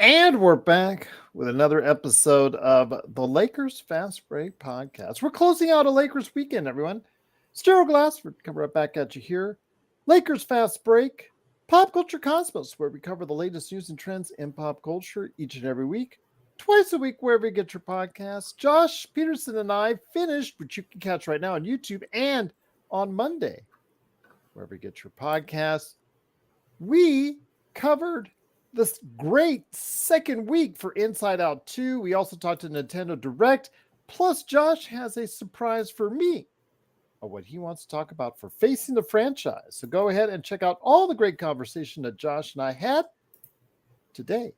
And we're back with another episode of the Lakers Fast Break Podcast. We're closing out a Lakers weekend, everyone. It's Gerald Glass. We're coming right back at you here. Lakers Fast Break, Pop Culture Cosmos, where we cover the latest news and trends in pop culture each and every week. Twice a week, wherever you get your podcasts. Josh Peterson and I finished, which you can catch right now on YouTube and on Monday, wherever you get your podcasts. We covered this great second week for Inside Out 2. We also talked to Nintendo Direct. Plus, Josh has a surprise for me of what he wants to talk about for Facing the Franchise. So go ahead and check out all the great conversation that Josh and I had today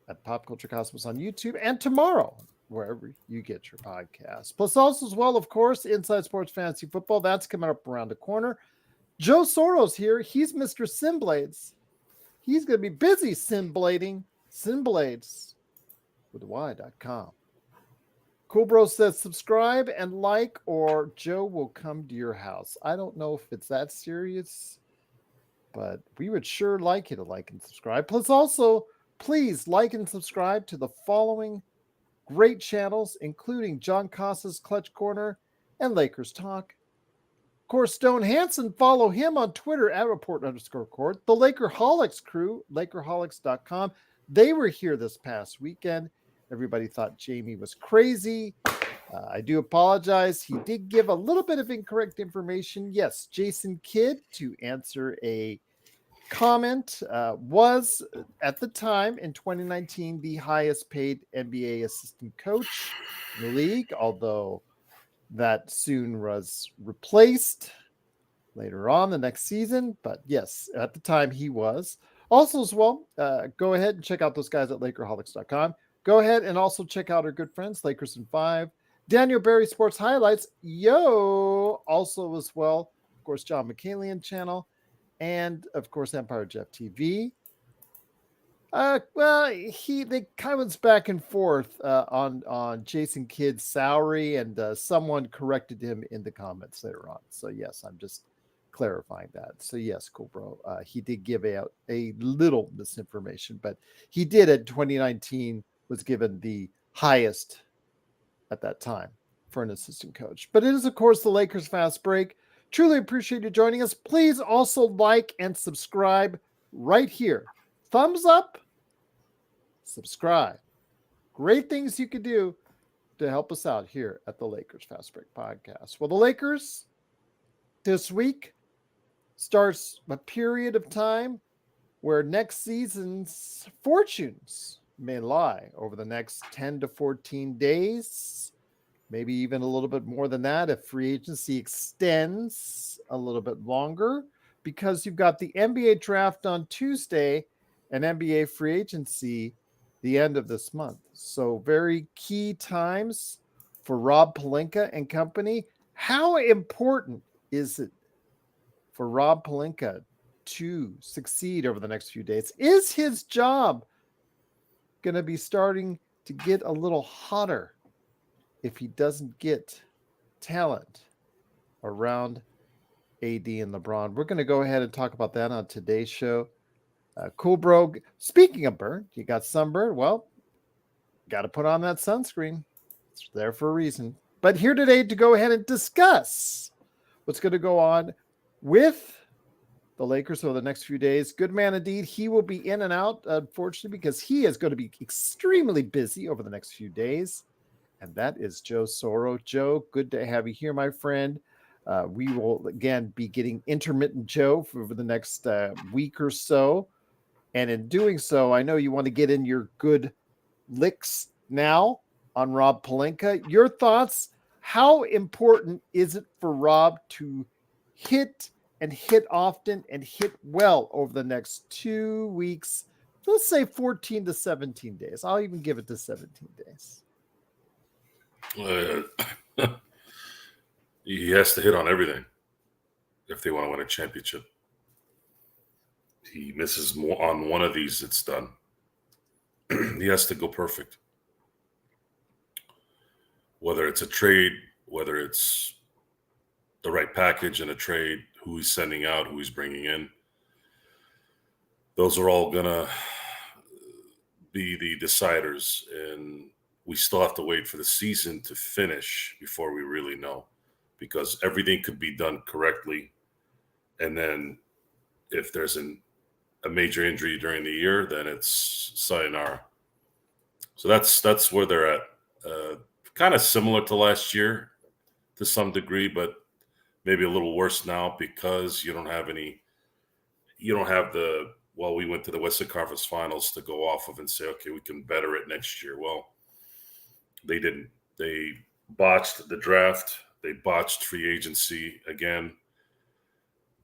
at Pop Culture Cosmos on YouTube and tomorrow, wherever you get your podcasts. Plus, also as well, of course, Inside Sports Fantasy Football. That's coming up around the corner. Joe Soros here. He's Mr. Simblades. He's going to be busy Sinblading Sinblades with Y.com. Cool Bro says subscribe and like, or Joe will come to your house. I don't know if it's that serious, but we would sure like you to like and subscribe. Plus, also, please like and subscribe to the following great channels, including John Costa's Clutch Corner and Lakers Talk. Of course, Stone Hansen, follow him on Twitter at report_court. The Lakerholics crew, Lakerholics.com. They were here this past weekend. Everybody thought Jamie was crazy. I do apologize. He did give a little bit of incorrect information. Yes, Jason Kidd, to answer a comment, was at the time in 2019 the highest paid NBA assistant coach in the league, although that soon was replaced later on the next season. But yes, at the time he was. Also as well, go ahead and check out those guys at Lakerholics.com. Go ahead and also check out our good friends, Lakers in 5. Daniel Berry Sports Highlights. Yo! Also as well, of course, John McCallion channel. And, of course, Empire Jeff TV. They kind of back and forth on Jason Kidd's salary, and someone corrected him in the comments later on. So yes, I'm just clarifying that. So yes, cool bro. He did give out a little misinformation, but he did at 2019 was given the highest at that time for an assistant coach. But it is, of course, the Lakers Fast Break. Truly appreciate you joining us. Please also like and subscribe right here. Thumbs up. Subscribe. Great things you can do to help us out here at the Lakers Fast Break Podcast. Well, the Lakers this week starts a period of time where next season's fortunes may lie over the next 10 to 14 days, maybe even a little bit more than that if free agency extends a little bit longer, because you've got the NBA draft on Tuesday and NBA free agency the end of this month. So very key times for Rob Pelinka and company. How important is it for Rob Pelinka to succeed over the next few days? Is his job going to be starting to get a little hotter if he doesn't get talent around AD and LeBron? We're going to go ahead and talk about that on today's show. Cool bro, speaking of burn, you got sunburn? Well, got to put on that sunscreen. It's there for a reason. But here today to go ahead and discuss what's going to go on with the Lakers over the next few days. Good man indeed. He will be in and out, unfortunately, because he is going to be extremely busy over the next few days. And that is Joe Soro. Joe, good to have you here, my friend. We will, again, be getting intermittent Joe for the next week or so. And in doing so, I know you want to get in your good licks now on Rob Pelinka. Your thoughts, how important is it for Rob to hit and hit often and hit well over the next 2 weeks? Let's say 14 to 17 days. I'll even give it to 17 days. He has to hit on everything if they want to win a championship. He misses more on one of these, it's done. He has to go perfect. Whether it's a trade, whether it's the right package in a trade, who he's sending out, who he's bringing in, those are all going to be the deciders, and we still have to wait for the season to finish before we really know, because everything could be done correctly, and then if there's a major injury during the year, then it's sayonara. So that's where they're at. Kind of similar to last year to some degree, but maybe a little worse now because you don't have the, well, we went to the Western Conference Finals to go off of and say, okay, we can better it next year. Well, they didn't. They botched the draft. They botched free agency again.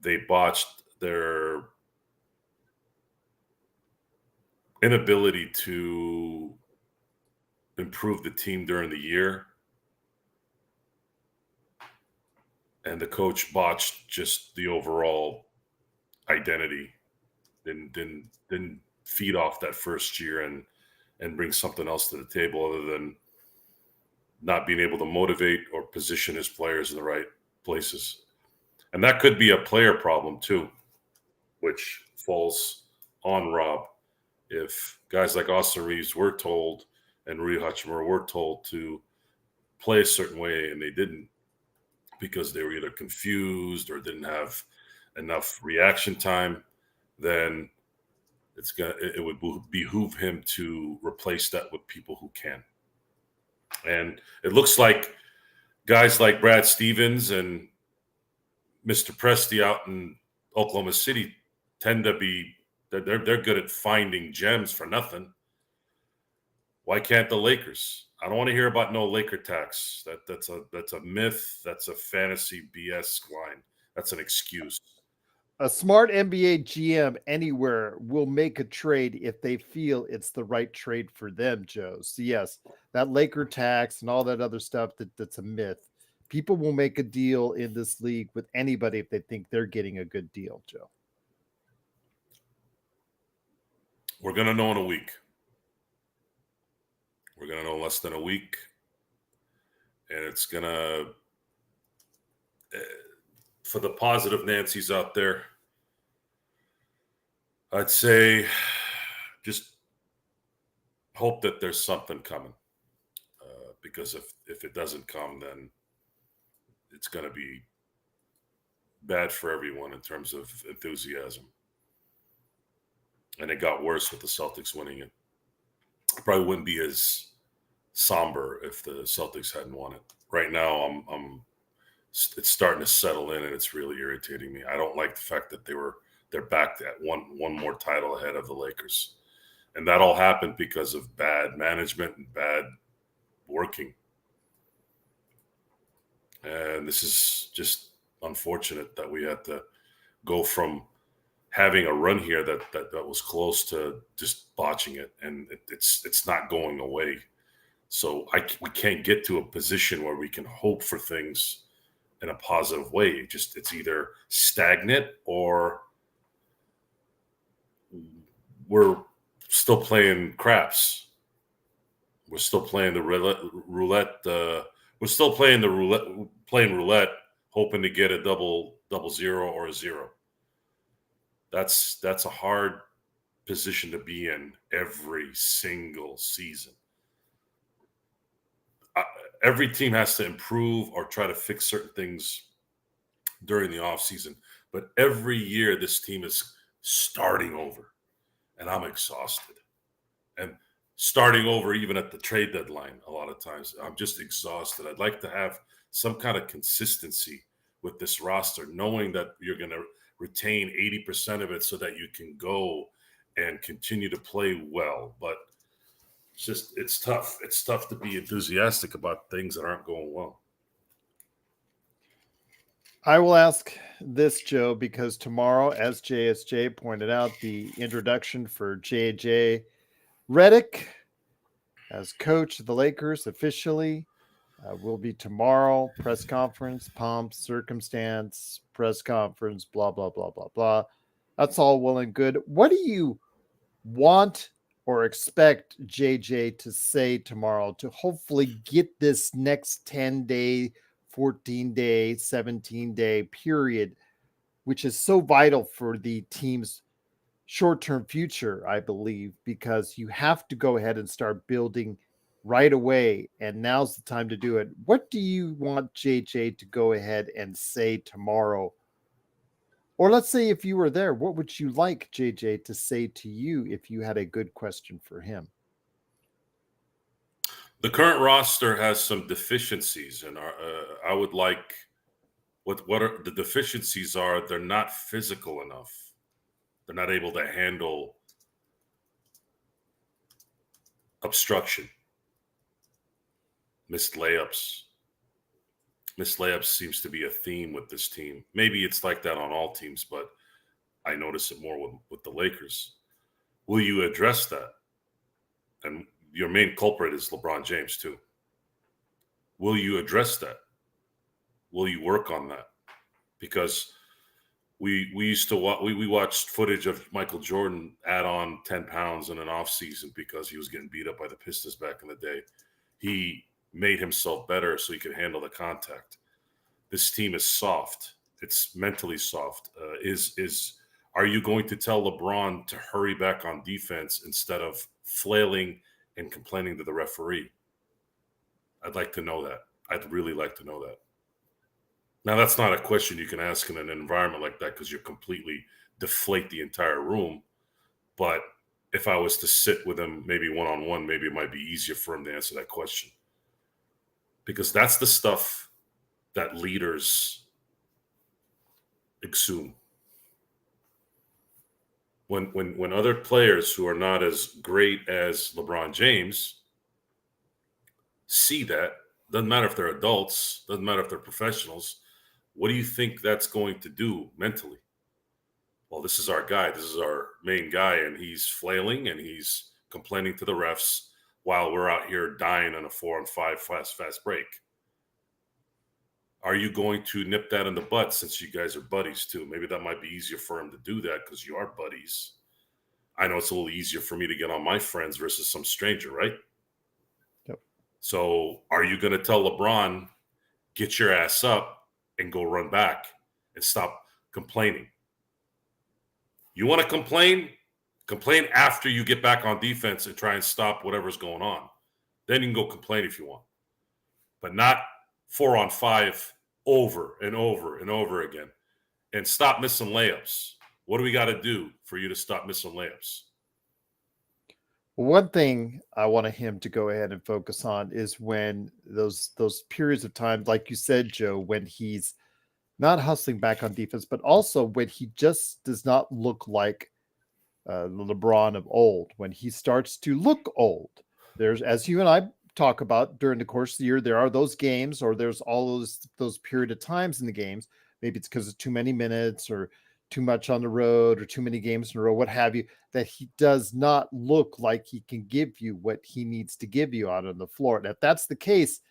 They botched their inability to improve the team during the year. And the coach botched just the overall identity. Didn't feed off that first year and bring something else to the table other than not being able to motivate or position his players in the right places. And that could be a player problem too, which falls on Rob. If guys like Austin Reeves were told and Rui Hachimura were told to play a certain way and they didn't, because they were either confused or didn't have enough reaction time, then it would behoove him to replace that with people who can. And it looks like guys like Brad Stevens and Mr. Presti out in Oklahoma City tend to be, they're good at finding gems for nothing. Why can't the Lakers? I don't want to hear about no Laker tax. That's a myth. That's a fantasy BS line. That's an excuse. A smart NBA GM anywhere will make a trade if they feel it's the right trade for them, Joe. So yes, that Laker tax and all that other stuff, that's a myth. People will make a deal in this league with anybody if they think they're getting a good deal, Joe. We're going to know in a week. We're going to know less than a week. And it's going to, for the positive Nancy's out there, I'd say just hope that there's something coming. Because if it doesn't come, then it's going to be bad for everyone in terms of enthusiasm. And it got worse with the Celtics winning it. It probably wouldn't be as somber if the Celtics hadn't won it. Right now, it's starting to settle in, and it's really irritating me. I don't like the fact that they're back at one more title ahead of the Lakers, and that all happened because of bad management and bad working. And this is just unfortunate that we had to go from having a run here that was close to just botching it, and it's not going away. So we can't get to a position where we can hope for things in a positive way. It's either stagnant or we're still playing craps. We're still playing the roulette. We're still playing roulette, hoping to get a double zero or a zero. That's a hard position to be in every single season. Every team has to improve or try to fix certain things during the offseason. But every year, this team is starting over. And I'm exhausted. And starting over even at the trade deadline a lot of times. I'm just exhausted. I'd like to have some kind of consistency with this roster, knowing that you're going to retain 80% of it so that you can go and continue to play well. But it's tough. It's tough to be enthusiastic about things that aren't going well. I will ask this, Joe, because tomorrow, as JSJ pointed out, the introduction for JJ Redick as coach of the Lakers officially will be tomorrow. Press conference, pomp, circumstance, press conference, blah, blah, blah, blah, blah. That's all well and good. What do you want or expect JJ to say tomorrow to hopefully get this next 10-day, 14-day, 17-day period, which is so vital for the team's short-term future, I believe, because you have to go ahead and start building right away, and now's the time to do it. What do you want JJ to go ahead and say tomorrow? Or let's say if you were there, what would you like JJ to say to you if you had a good question for him? The current roster has some deficiencies, and I would like what are the deficiencies are. They're not physical enough. They're not able to handle obstruction, missed layups. Missed layups seems to be a theme with this team. Maybe it's like that on all teams, but I notice it more with the Lakers. Will you address that? And your main culprit is LeBron James too. Will you address that? Will you work on that? Because we used to we watched footage of Michael Jordan add on 10 pounds in an off season because he was getting beat up by the Pistons back in the day. He made himself better so he could handle the contact. This team is soft. It's mentally soft. Are you going to tell LeBron to hurry back on defense instead of flailing and complaining to the referee? I'd like to know that. I'd really like to know that. Now, that's not a question you can ask in an environment like that because you completely deflate the entire room. But if I was to sit with him, maybe one-on-one, maybe it might be easier for him to answer that question. Because that's the stuff that leaders exhume. When other players who are not as great as LeBron James see that, doesn't matter if they're adults, doesn't matter if they're professionals, what do you think that's going to do mentally? Well, this is our guy. This is our main guy, and he's flailing and he's complaining to the refs while we're out here dying on a 4-on-5 fast break. Are you going to nip that in the butt since you guys are buddies too? Maybe that might be easier for him to do that because you are buddies. I know it's a little easier for me to get on my friends versus some stranger, right? Yep. So are you going to tell LeBron, get your ass up and go run back and stop complaining? You want to complain? Complain after you get back on defense and try and stop whatever's going on. Then you can go complain if you want. But not 4-on-5 over and over and over again. And stop missing layups. What do we got to do for you to stop missing layups? One thing I want him to go ahead and focus on is when those periods of time, like you said, Joe, when he's not hustling back on defense, but also when he just does not look like the LeBron of old, when he starts to look old. There's, as you and I talk about during the course of the year, there are those games, or there's all those period of times in the games. Maybe it's because of too many minutes or too much on the road or too many games in a row, what have you, that he does not look like he can give you what he needs to give you out on the floor. And if that's the case,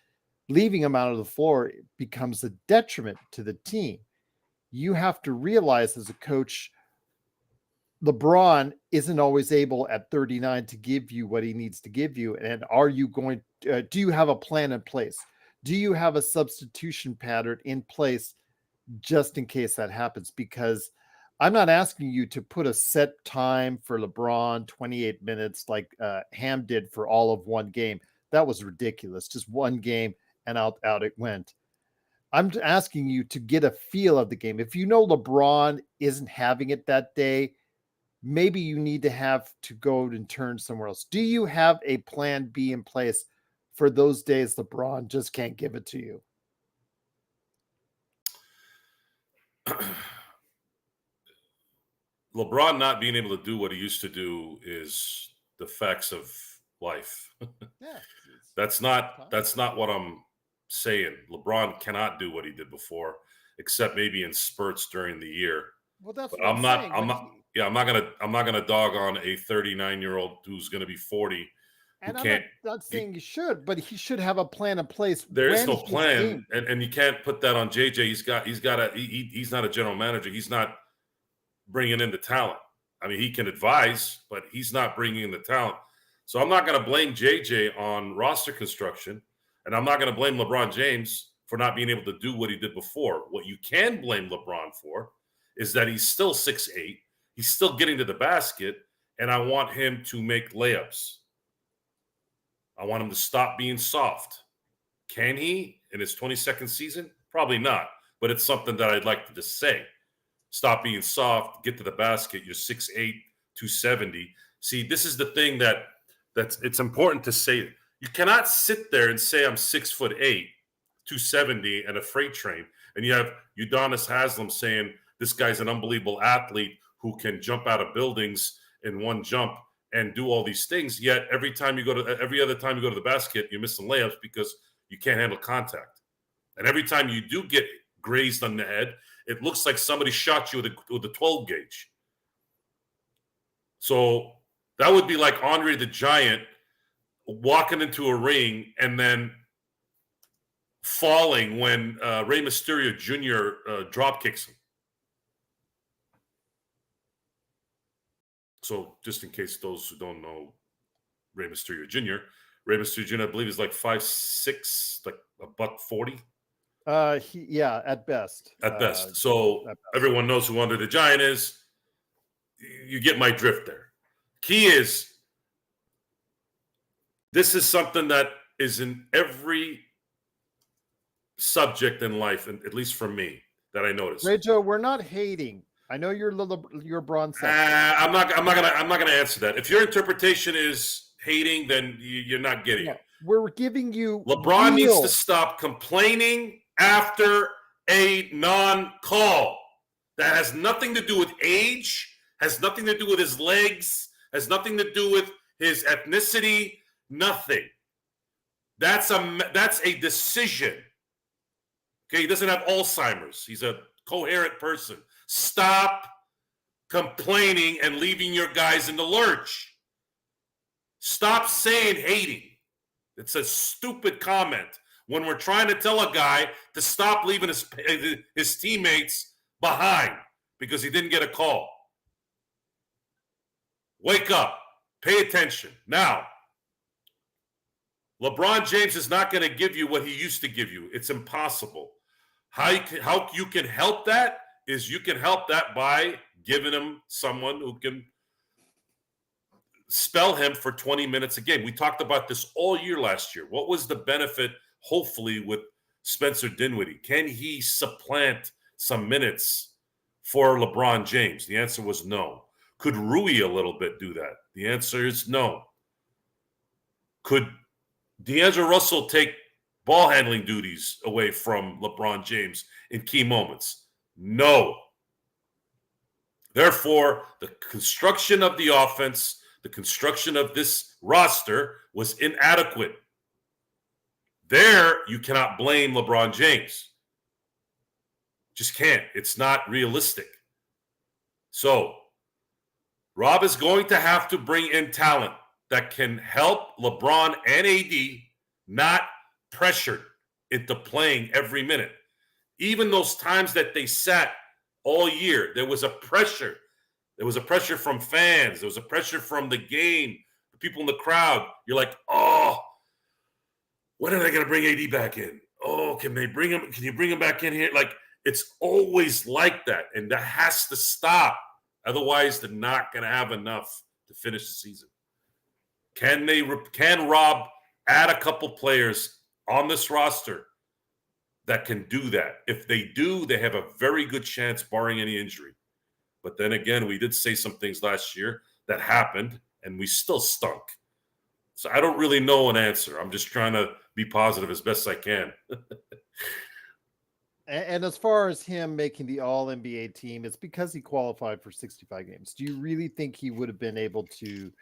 leaving him out of the floor becomes a detriment to the team. You have to realize as a coach, LeBron isn't always able at 39 to give you what he needs to give you. And are you going, do you have a plan in place? Do you have a substitution pattern in place just in case that happens? Because I'm not asking you to put a set time for LeBron, 28 minutes like Ham did for all of one game. That was ridiculous. Just one game and out it went. I'm asking you to get a feel of the game. If you know LeBron isn't having it that day, maybe you need to have to go and turn somewhere else. Do you have a plan B in place for those days LeBron just can't give it to you? LeBron not being able to do what he used to do is the facts of life. Yeah. That's not what I'm saying. LeBron cannot do what he did before, except maybe in spurts during the year. Well, that's But what I'm saying. I'm not gonna dog on a 39-year-old who's gonna be 40 who And I'm can't. not saying you should, but he should have a plan in place. There is no he's plan, and you can't put that on JJ. He's not a general manager. He's not bringing in the talent. I mean, he can advise, but he's not bringing in the talent. So I'm not going to blame JJ on roster construction, and I'm not going to blame LeBron James for not being able to do what he did before. What you can blame LeBron for is that he's still 6'8". He's still getting to the basket, and I want him to make layups. I want him to stop being soft. Can he in his 22nd season? Probably not, but it's something that I'd like to just say. Stop being soft, get to the basket. You're 6'8", 270. See, this is the thing that's it's important to say. You cannot sit there and say I'm 6'8", 270, and a freight train, and you have Udonis Haslem saying this guy's an unbelievable athlete who can jump out of buildings in one jump and do all these things. Yet every other time you go to the basket, you're missing layups because you can't handle contact. And every time you do get grazed on the head, it looks like somebody shot you with a 12 gauge. So that would be like Andre the Giant walking into a ring and then falling when Rey Mysterio Jr. Drop kicks him. So just in case those who don't know Rey Mysterio Jr., Rey Mysterio Jr. I believe is like 5'6", like $140. At best. At best. So at best. Everyone knows who Andre the Giant is. You get my drift there. Key is, this is something that is in every subject in life, and at least for me, that I noticed. Ray Joe, we're not hating. I know you're Bron. I'm not gonna answer that. If your interpretation is hating, then you're not getting it. We're giving you LeBron needs to stop complaining after a non-call. That has nothing to do with age, has nothing to do with his legs, has nothing to do with his ethnicity, nothing. That's a decision. Okay, he doesn't have Alzheimer's. He's a coherent person. Stop complaining and leaving your guys in the lurch. Stop saying hating. It's a stupid comment when we're trying to tell a guy to stop leaving his teammates behind because he didn't get a call. Wake up. Pay attention. Now, LeBron James is not going to give you what he used to give you. It's impossible. How you can help that is you can help that by giving him someone who can spell him for 20 minutes a game. We talked about this all year last year. What was the benefit, hopefully, with Spencer Dinwiddie? Can he supplant some minutes for LeBron James? The answer was no. Could Rui a little bit do that? The answer is no. Could D'Angelo Russell take ball handling duties away from LeBron James in key moments? No. Therefore, the construction of the offense, the construction of this roster was inadequate. There, you cannot blame LeBron James. Just can't. It's not realistic. So, Rob is going to have to bring in talent that can help LeBron and AD not pressured into playing every minute. Even those times that they sat all year, there was a pressure. There was a pressure from fans. There was a pressure from the game, the people in the crowd. You're like, oh, when are they going to bring AD back in? Oh, can they bring him? Can you bring him back in here? Like, it's always like that, and that has to stop. Otherwise, they're not going to have enough to finish the season. Can Rob add a couple players on this roster that can do that? If they do, they have a very good chance, barring any injury. But then again, we did say some things last year that happened, and we still stunk. So I don't really know an answer. I'm just trying to be positive as best I can. And as far as him making the All-NBA team, it's because he qualified for 65 games. Do you really think he would have been able to?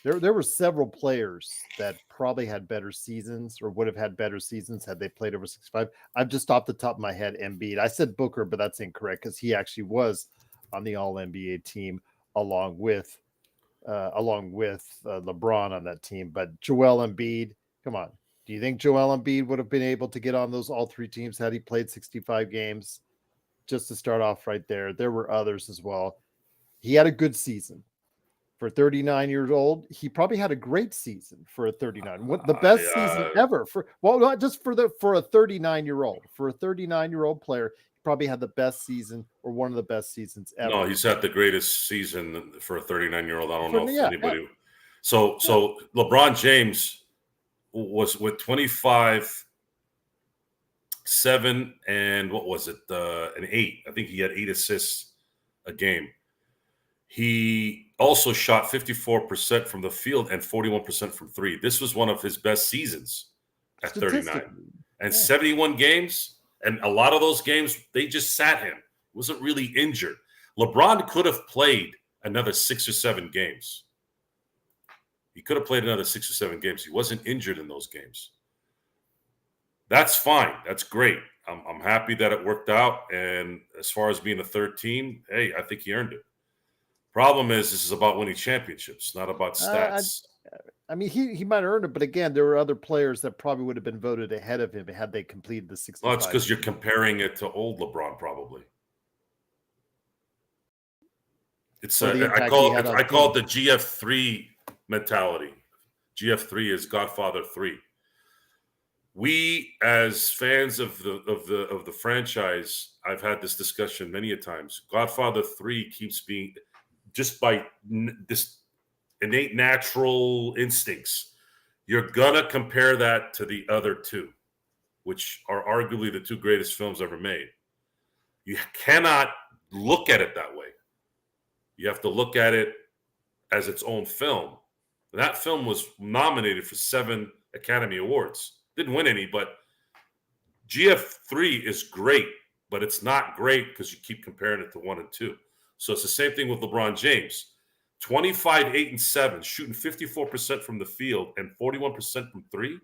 There were several players that probably had better seasons or would have had better seasons had they played over 65. I'm just off the top of my head, Embiid. I said Booker, but that's incorrect because he actually was on the All-NBA team along with LeBron on that team. But Joel Embiid, come on. Do you think Joel Embiid would have been able to get on those all three teams had he played 65 games? Just to start off right there. There were others as well. He had a good season. For 39 years old, he probably had a great season for a 39. The best season ever. Not just for a 39-year-old. For a 39-year-old player, he probably had the best season or one of the best seasons ever. No, he's had the greatest season for a 39-year-old. I don't know if Yeah, anybody. Yeah. So LeBron James was with 25, 7, and what was it? An 8. I think he had 8 assists a game. He also shot 54% from the field and 41% from 3. This was one of his best seasons at 39. And 71 games, and a lot of those games, they just sat him. He wasn't really injured. LeBron could have played another 6 or 7 games. He could have played another 6 or 7 games. He wasn't injured in those games. That's fine. That's great. I'm happy that it worked out. And as far as being a third team, hey, I think he earned it. Problem is, this is about winning championships, not about stats. I mean, he might have earned it, but again, there were other players that probably would have been voted ahead of him had they completed the 65. Well, it's because you're comparing it to old LeBron, probably. It's I call it the GF3 mentality. GF3 is Godfather 3. We, as fans of the franchise, I've had this discussion many a times. Godfather 3 keeps being, just by this innate natural instincts, you're gonna compare that to the other two, which are arguably the 2 greatest films ever made. You cannot look at it that way. You have to look at it as its own film. That film was nominated for 7 Academy Awards. Didn't win any, but GF3 is great, but it's not great because you keep comparing it to 1 and 2. So it's the same thing with LeBron James. 25, 8, and 7, shooting 54% from the field and 41% from 3.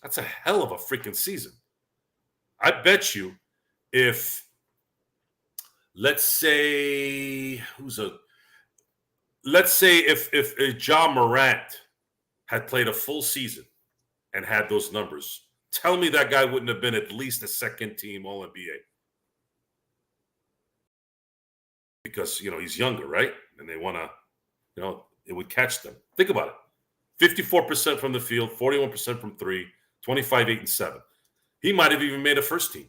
That's a hell of a freaking season. I bet you if, let's say, if Ja Morant had played a full season and had those numbers, tell me that guy wouldn't have been at least a second-team All-NBA. Because, he's younger, right? And they want to, it would catch them. Think about it. 54% from the field, 41% from 3, 25, 8, and 7. He might have even made a first team.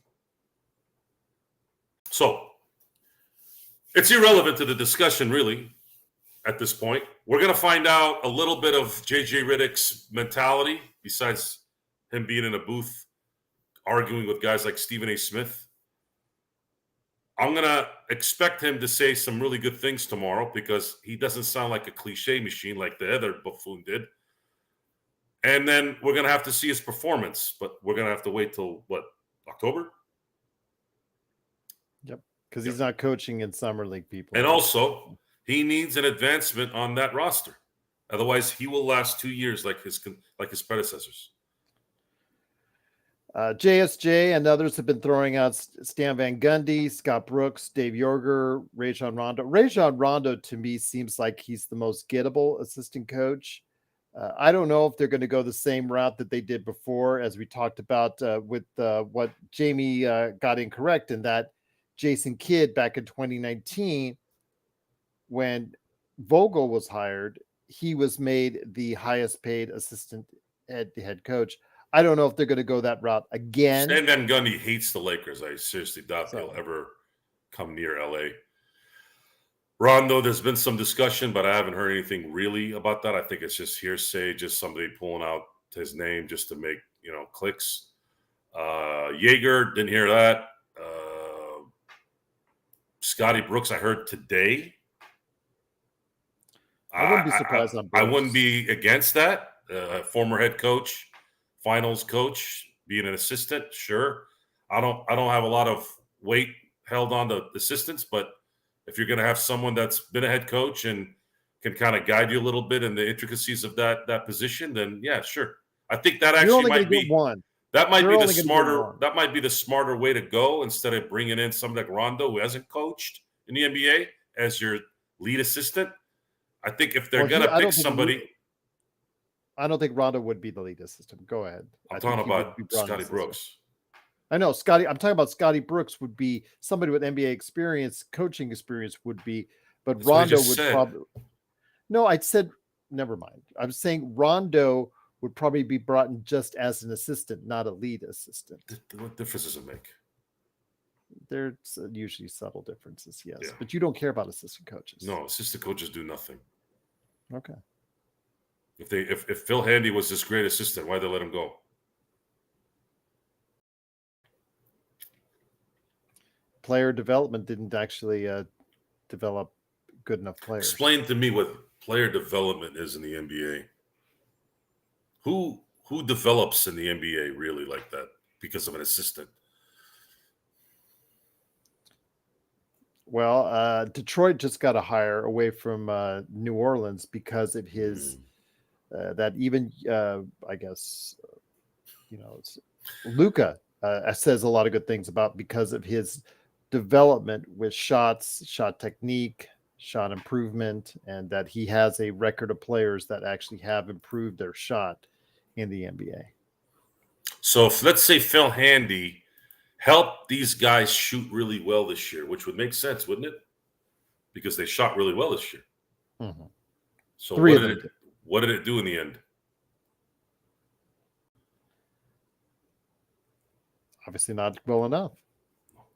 So, it's irrelevant to the discussion, really, at this point. We're going to find out a little bit of J.J. Redick's mentality, besides him being in a booth arguing with guys like Stephen A. Smith. I'm going to expect him to say some really good things tomorrow because he doesn't sound like a cliche machine like the other buffoon did. And then we're going to have to see his performance, but we're going to have to wait till, October? Yep, because he's not coaching in Summer League, people. And also, he needs an advancement on that roster. Otherwise, he will last 2 years like his predecessors. JSJ and others have been throwing out Stan Van Gundy, Scott Brooks, Dave Yorger, Rajon Rondo. Rajon Rondo, to me, seems like he's the most gettable assistant coach. I don't know if they're going to go the same route that they did before, as we talked about with what Jamie got incorrect in that Jason Kidd back in 2019, when Vogel was hired, he was made the highest paid assistant head coach. I don't know if they're going to go that route again. Stan Van Gundy hates the Lakers. I seriously doubt he'll ever come near LA. Rondo, there's been some discussion, but I haven't heard anything really about that. I think it's just hearsay, just somebody pulling out his name just to make, clicks. Yeager, didn't hear that. Scotty Brooks, I heard today. I wouldn't be surprised on Brooks. I wouldn't be against that. Former head coach, finals coach, being an assistant, sure. I don't have a lot of weight held on the assistants, but if you're going to have someone that's been a head coach and can kind of guide you a little bit in the intricacies of that position, then yeah, sure. I think that actually might be one. That might be the smarter. That might be the smarter way to go instead of bringing in somebody like Rondo who hasn't coached in the NBA as your lead assistant. I think if they're going to pick somebody. I don't think Rondo would be the lead assistant. Go ahead. I'm talking about Scotty Brooks. I know Scotty. I'm talking about Scotty Brooks would be somebody with NBA experience, coaching experience would be, but That's Rondo would probably. No, I said never mind. I'm saying Rondo would probably be brought in just as an assistant, not a lead assistant. What difference does it make? there's usually subtle differences, yes. Yeah. But you don't care about assistant coaches. No, assistant coaches do nothing. Okay. If Phil Handy was this great assistant, why'd they let him go? Player development didn't actually develop good enough players. Explain to me what player development is in the NBA. Who develops in the NBA really like that because of an assistant? Well, Detroit just got a hire away from New Orleans because of his that even I guess Luka says a lot of good things about because of his development with shots, shot technique, shot improvement, and that he has a record of players that actually have improved their shot in the NBA. So if let's say Phil Handy helped these guys shoot really well this year, which would make sense, wouldn't it? Because they shot really well this year. Mm-hmm. So what did it do in the end? Obviously not well enough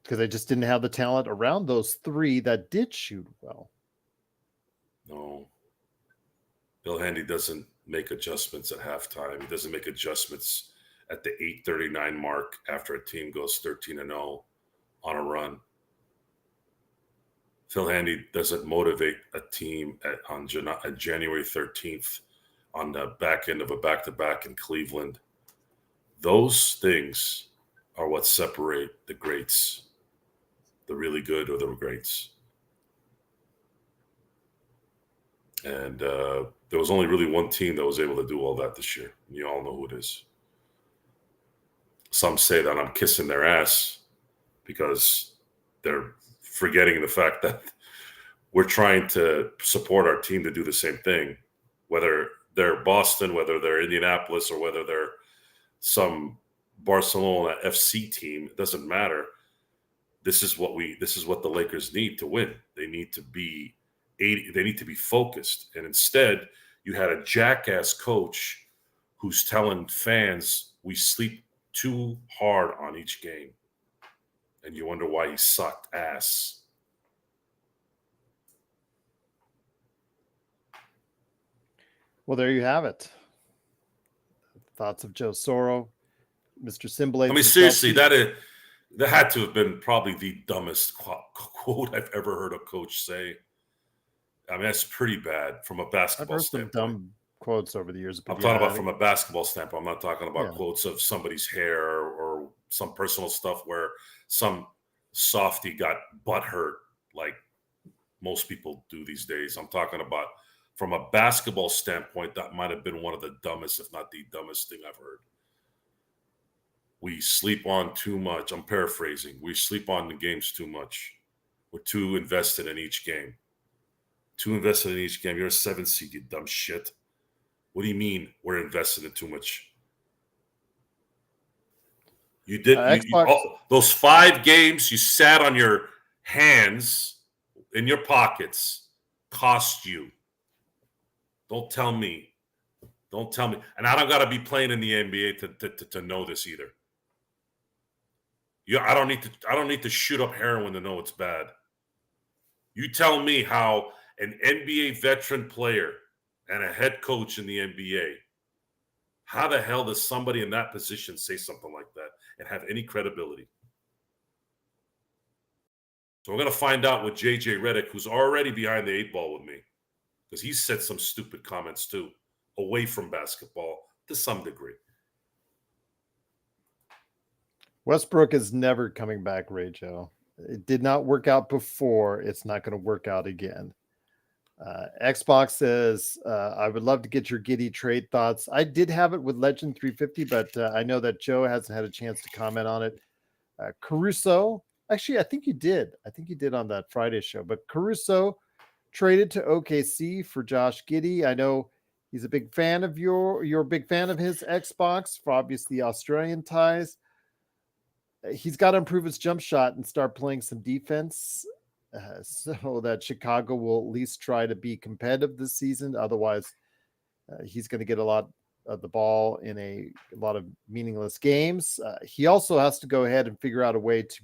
because they just didn't have the talent around those three that did shoot well. No. Phil Handy doesn't make adjustments at halftime. He doesn't make adjustments at the 8:39 mark after a team goes 13-0 on a run. Phil Handy doesn't motivate a team on January 13th on the back end of a back-to-back in Cleveland. Those things are what separate the greats, the really good or the greats. And there was only really one team that was able to do all that this year. You all know who it is. Some say that I'm kissing their ass because they're forgetting the fact that we're trying to support our team to do the same thing, whether they're Boston, whether they're Indianapolis, or whether they're some Barcelona FC team. It doesn't matter. This is what the Lakers need to win. They need to be focused. And instead, you had a jackass coach who's telling fans we sleep too hard on each game. And you wonder why he sucked ass. Well, there you have it. Thoughts of Joe Soro, Mr. Simblades. I mean, seriously, that had to have been probably the dumbest quote I've ever heard a coach say. I mean, that's pretty bad from a basketball standpoint. I've heard some dumb quotes over the years. I'm talking about from a basketball standpoint. I'm not talking about quotes of somebody's hair or some personal stuff where some softy got butt hurt like most people do these days. I'm talking about from a basketball standpoint, that might have been one of the dumbest, if not the dumbest thing I've heard. We sleep on too much. I'm paraphrasing. We sleep on the games too much. We're too invested in each game. Too invested in each game. You're a 7 seed, you dumb shit. What do you mean we're invested in too much? You did those 5 games you sat on your hands in your pockets cost you. Don't tell me. And I don't got to be playing in the NBA to know this either. I don't need to shoot up heroin to know it's bad. You tell me how an NBA veteran player and a head coach in the NBA, how the hell does somebody in that position say something like that and have any credibility? So we're going to find out with JJ Redick, who's already behind the 8 ball with me, because he said some stupid comments too, away from basketball to some degree. Westbrook is never coming back, Ray Joe. It did not work out before. It's not going to work out again. Xbox says, I would love to get your Giddy trade thoughts. I did have it with Legend 350, but I know that Joe hasn't had a chance to comment on it. Caruso, actually, I think you did. I think you did on that Friday show. But Caruso traded to OKC for Josh Giddey. I know he's a big fan of you're a big fan of his Xbox for obviously Australian ties. He's got to improve his jump shot and start playing some defense so that Chicago will at least try to be competitive this season. Otherwise, he's going to get a lot of the ball in a lot of meaningless games. He also has to go ahead and figure out a way to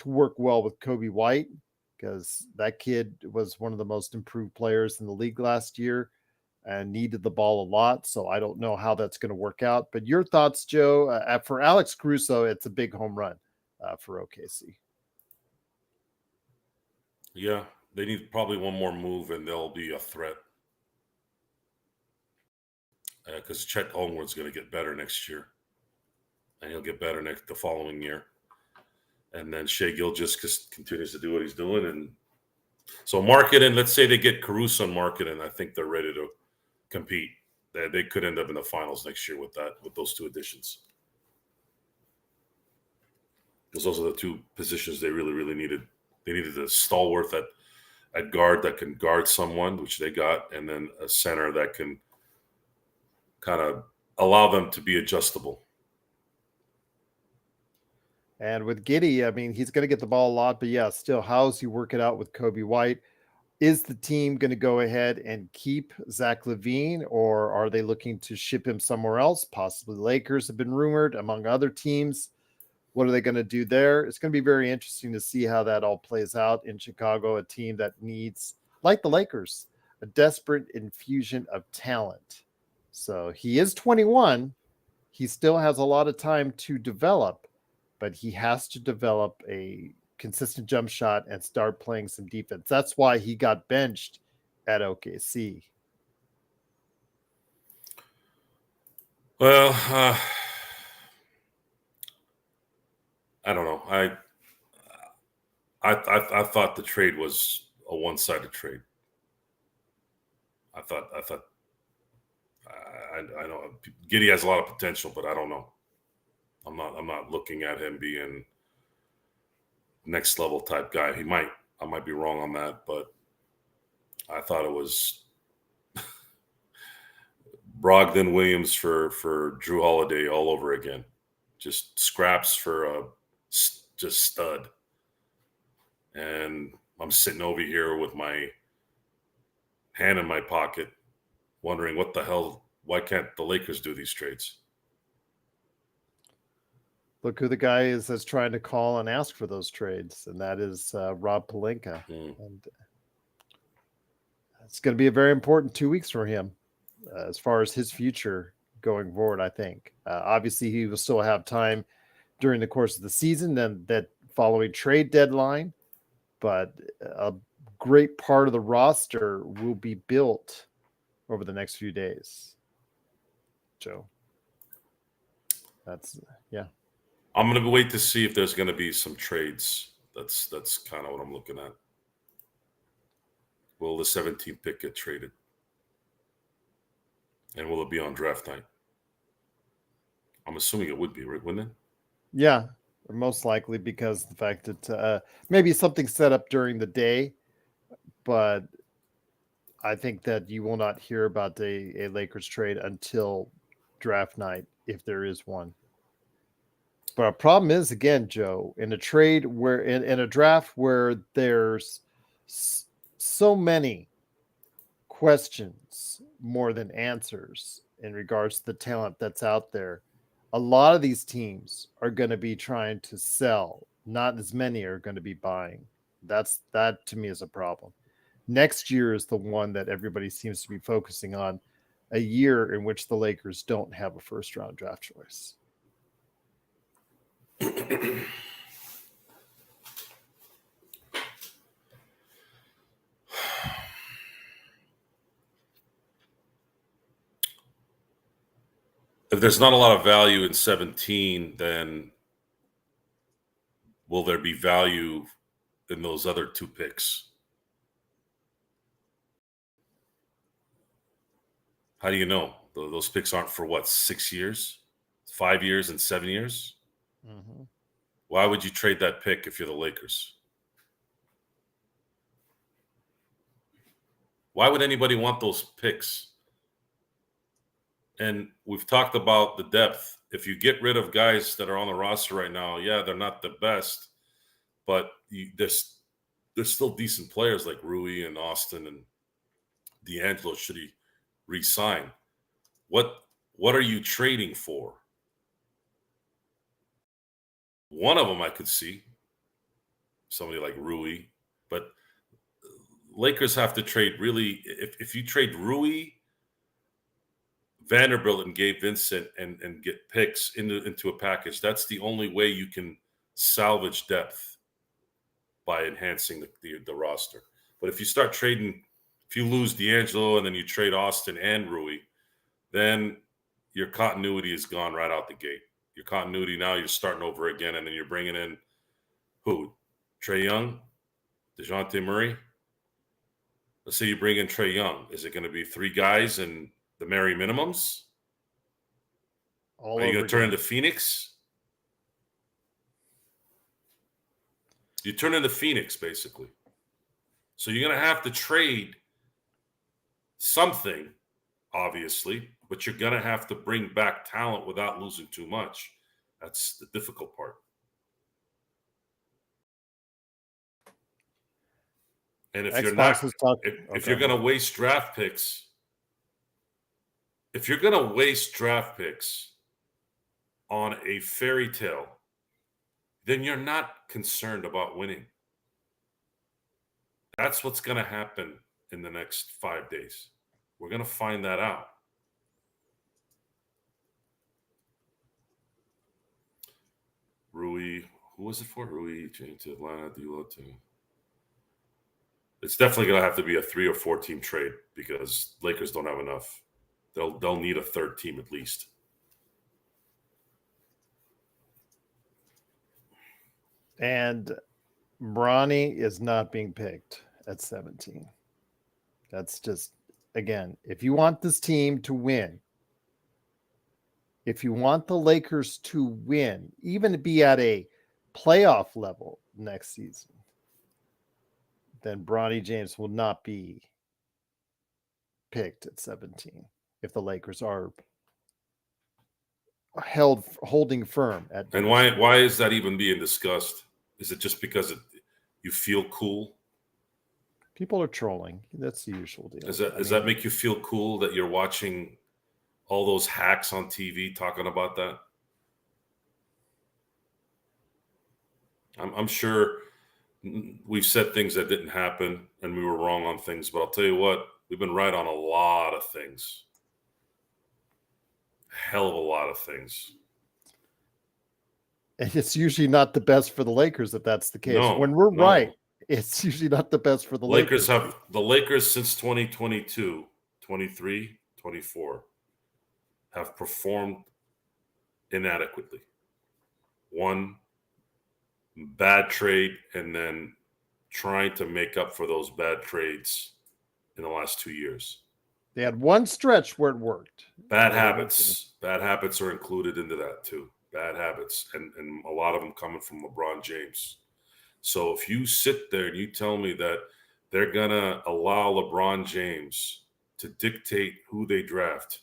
to work well with Kobe White, because that kid was one of the most improved players in the league last year and needed the ball a lot. So I don't know how that's going to work out. But your thoughts, Joe? For Alex Caruso, it's a big home run for OKC. Yeah, they need probably one more move, and they'll be a threat. Because Chet Holmgren's going to get better next year, and he'll get better the following year. And then Shea Gilgeous just continues to do what he's doing. And so marketing, let's say they get Caruso on marketing, I think they're ready to compete. They could end up in the finals next year with those two additions. Because those are the two positions they really, really needed. They needed a stalwart at guard that can guard someone, which they got, and then a center that can kind of allow them to be adjustable. And with Giddey, I mean, he's going to get the ball a lot, but yeah, still, how's he work it out with Kobe White? Is the team going to go ahead and keep Zach LaVine, or are they looking to ship him somewhere else? Possibly Lakers have been rumored, among other teams. What are they going to do there? It's going to be very interesting to see how that all plays out in Chicago, a team that needs, like the Lakers, a desperate infusion of talent. So he is 21. He still has a lot of time to develop, but he has to develop a consistent jump shot and start playing some defense. That's why he got benched at OKC. Well, I don't know. I thought the trade was a one-sided trade. I know Giddey has a lot of potential, but I don't know. I'm not looking at him being next level type guy. I might be wrong on that, but I thought it was Brogdon Williams for Drew Holiday all over again. Just scraps for a just stud. And I'm sitting over here with my hand in my pocket, wondering what the hell, why can't the Lakers do these trades? Look who the guy is that's trying to call and ask for those trades, and that is Rob Pelinka. And it's going to be a very important 2 weeks for him as far as his future going forward, I think. Obviously, he will still have time during the course of the season, then that following trade deadline, but a great part of the roster will be built over the next few days. Joe. That's, yeah. I'm going to wait to see if there's going to be some trades. That's kind of what I'm looking at. Will the 17th pick get traded? And will it be on draft night? I'm assuming it would be, right? Wouldn't it? Yeah, most likely, because the fact that maybe something set up during the day, but I think that you will not hear about a Lakers trade until draft night, if there is one. But a problem is, again, Joe, in a trade where in a draft where there's so many questions more than answers in regards to the talent that's out there, a lot of these teams are going to be trying to sell. Not as many are going to be buying. That to me is a problem. Next year is the one that everybody seems to be focusing on, a year in which the Lakers don't have a first round draft choice. If there's not a lot of value in 17, then will there be value in those other two picks? How do you know? Those picks aren't for what, 6 years, 5 years, and 7 years? Mm-hmm. Why would you trade that pick if you're the Lakers? Why would anybody want those picks? And we've talked about the depth. If you get rid of guys that are on the roster right now, yeah, they're not the best, but there's still decent players like Rui and Austin and D'Angelo. Should he re-sign? What are you trading for? One of them I could see. somebody like Rui, but Lakers have to trade really. If you trade Rui, Vanderbilt, and Gabe Vincent and get picks into a package, that's the only way you can salvage depth by enhancing the roster. But if you start trading, if you lose D'Angelo and then you trade Austin and Rui, then your continuity is gone right out the gate. Your continuity now, you're starting over again, and then you're bringing in who? Trae Young, DeJounte Murray. Let's say you bring in Trae Young. Is it going to be 3 guys and the merry minimums? Are you going to turn into Phoenix? You turn into Phoenix, basically. So you're going to have to trade something, obviously, but you're going to have to bring back talent without losing too much. That's the difficult part. And if you're not, if you're going to waste draft picks, on a fairy tale, then you're not concerned about winning. That's what's going to happen in the next 5 days. We're going to find that out. Rui, who was it for? Rui changed to Atlanta, D'Lo to. It's definitely going to have to be a 3 or 4 team trade because Lakers don't have enough. They'll need a third team at least. And Bronny is not being picked at 17. That's just, again, if you want this team to win, if you want the Lakers to win, even to be at a playoff level next season, then Bronny James will not be picked at 17 if the Lakers are holding firm at. And why is that even being discussed? Is it just because you feel cool? People are trolling. That's the usual deal. Does that make you feel cool that you're watching all those hacks on TV talking about that? I'm sure we've said things that didn't happen and we were wrong on things, but I'll tell you what, we've been right on a lot of things. Hell of a lot of things. And it's usually not the best for the Lakers if that's the case. No, when we're right, it's usually not the best for the Lakers. The Lakers since 2022, 23, 24 have performed inadequately. One bad trade and then trying to make up for those bad trades in the last 2 years. They had one stretch where it worked. Bad habits are included into that too. Bad habits, and a lot of them coming from LeBron James. So if you sit there and you tell me that they're going to allow LeBron James to dictate who they draft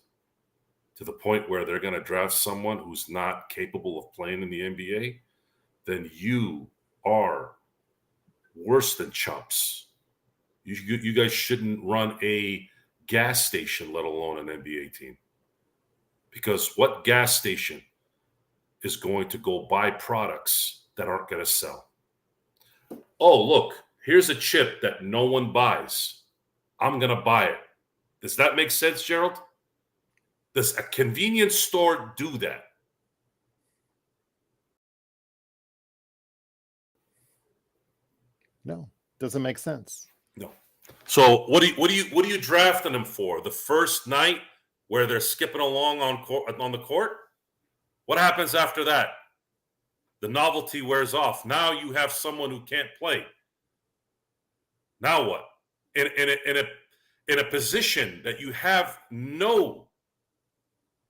to the point where they're going to draft someone who's not capable of playing in the NBA, then you are worse than chumps. You guys shouldn't run a gas station, let alone an NBA team. Because what gas station is going to go buy products that aren't going to sell? Oh, look, here's a chip that no one buys. I'm going to buy it. Does that make sense, Gerald? Does a convenience store do that? No, doesn't make sense. No. So what are you drafting them for? The first night where they're skipping along on the court? What happens after that? The novelty wears off. Now you have someone who can't play. Now what? In a position that you have no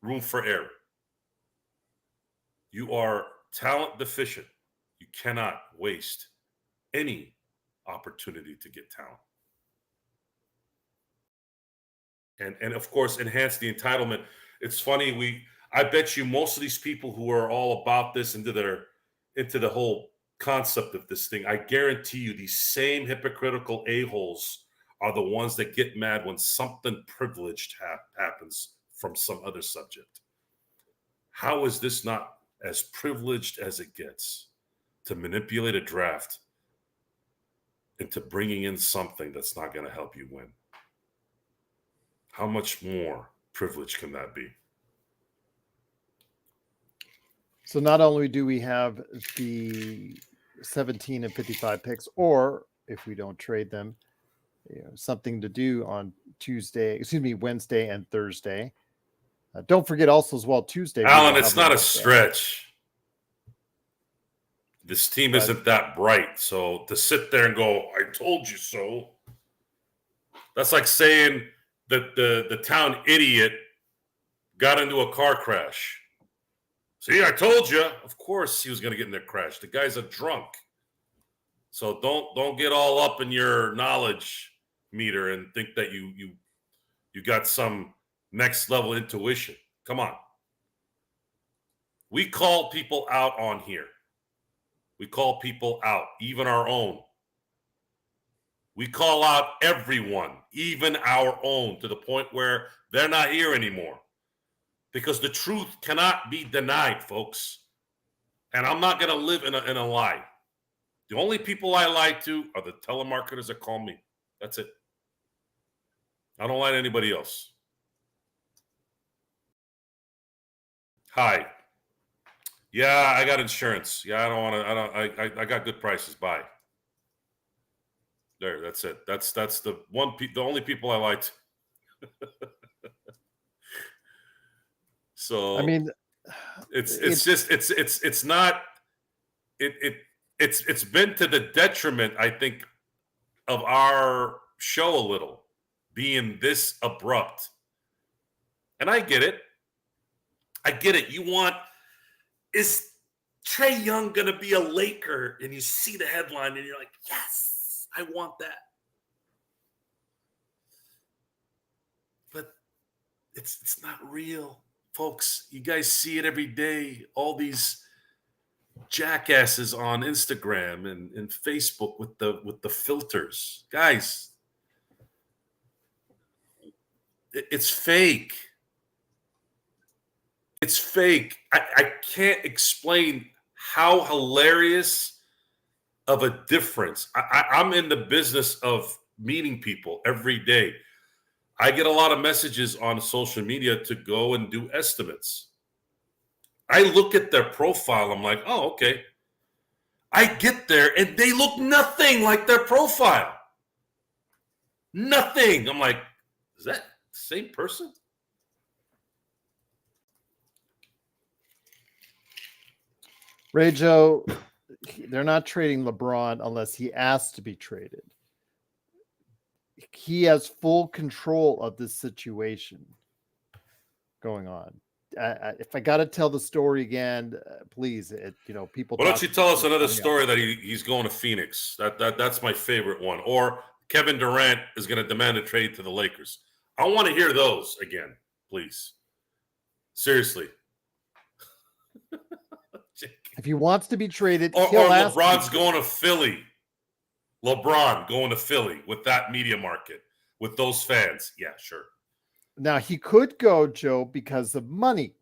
room for error. You are talent deficient. You cannot waste any opportunity to get talent. And of course, enhance the entitlement. It's funny, I bet you most of these people who are all about this into the whole concept of this thing, I guarantee you these same hypocritical a-holes are the ones that get mad when something privileged happens from some other subject. How is this not as privileged as it gets to manipulate a draft into bringing in something that's not going to help you win. How much more privilege can that be? So not only do we have the 17 and 55 picks, or if we don't trade them, something to do on Wednesday and Thursday. Don't forget also as well, Tuesday. Alan, it's not a stretch. This team isn't that bright. So to sit there and go, I told you so. That's like saying that the town idiot got into a car crash. See, I told you. Of course he was going to get in that crash. The guy's a drunk. So don't get all up in your knowledge meter and think that you got some next level intuition. Come on. We call people out on here. We call people out, even our own. We call out everyone, even our own, to the point where they're not here anymore. Because the truth cannot be denied, folks. And I'm not going to live in a lie. The only people I lie to are the telemarketers that call me. That's it. I don't lie to anybody else. Hi. Yeah, I got insurance. Yeah, I don't want to. I got good prices. Bye. There, that's it. That's the only people I lie to. So I mean, it's been to the detriment, I think, of our show a little, being this abrupt. And I get it. Is Trae Young going to be a Laker? And you see the headline and you're like, yes, I want that. But it's not real, folks. You guys see it every day. All these jackasses on Instagram and Facebook with the filters. Guys, it's fake. It's fake. I can't explain how hilarious of a difference. I'm in the business of meeting people every day. I get a lot of messages on social media to go and do estimates. I look at their profile. I'm like, oh, okay. I get there and they look nothing like their profile. Nothing. I'm like, is that the same person? Ray Joe, they're not trading LeBron unless he asks to be traded. He has full control of this situation going on. If I got to tell the story again, please, people. Why don't you tell us another story that he's going to Phoenix? That's my favorite one. Or Kevin Durant is going to demand a trade to the Lakers. I want to hear those again, please. Seriously. If he wants to be traded, or LeBron's going to Philly. LeBron going to Philly with that media market, with those fans. Yeah, sure. Now, he could go, Joe, because of money.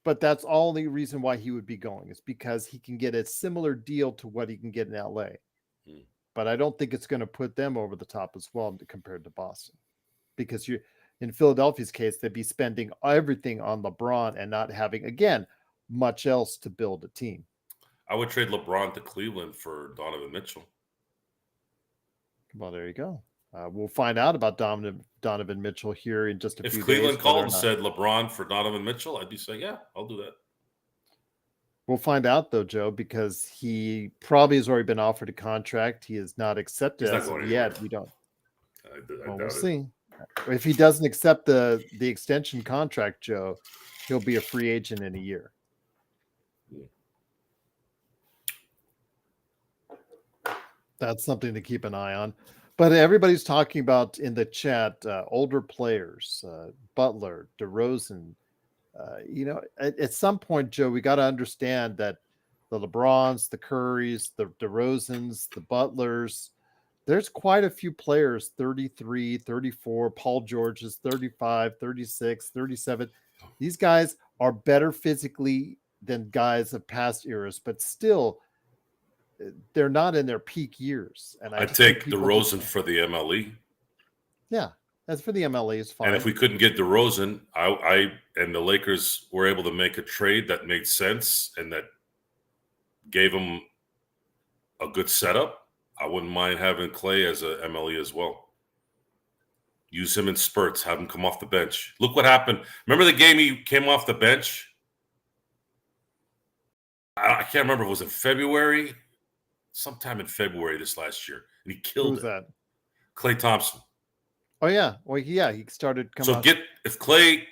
But that's all the reason why he would be going, is because he can get a similar deal to what he can get in LA. But I don't think it's going to put them over the top as well compared to Boston. Because in Philadelphia's case, they'd be spending everything on LeBron and not having, again, much else to build a team. I would trade LeBron to Cleveland for Donovan Mitchell. Well, there you go. We'll find out about Donovan Mitchell here in just a few days. If Cleveland called and said LeBron for Donovan Mitchell, I'd be saying, yeah, I'll do that. We'll find out, though, Joe, because he probably has already been offered a contract. He has not accepted it as of yet. We don't. We'll see. If he doesn't accept the extension contract, Joe, he'll be a free agent in a year. That's something to keep an eye on. But everybody's talking about in the chat older players, Butler, DeRozan. At some point, Joe, we got to understand that the LeBrons, the Currys, the DeRozans, the Butlers, there's quite a few players, 33, 34, Paul George is 35, 36, 37. These guys are better physically than guys of past eras, but still, they're not in their peak years. And I just think take people DeRozan just, for the MLE. yeah, that's for the MLE is fine. And if we couldn't get DeRozan, I and the Lakers were able to make a trade that made sense and that gave them a good setup, I wouldn't mind having Clay as a MLE as well. Use him in spurts, have him come off the bench. Look what happened. Remember the game he came off the bench? I can't remember if it was in February, sometime in February this last year, and he killed Who's it. that? Klay Thompson. Oh yeah, well yeah, he started coming. So if Clay,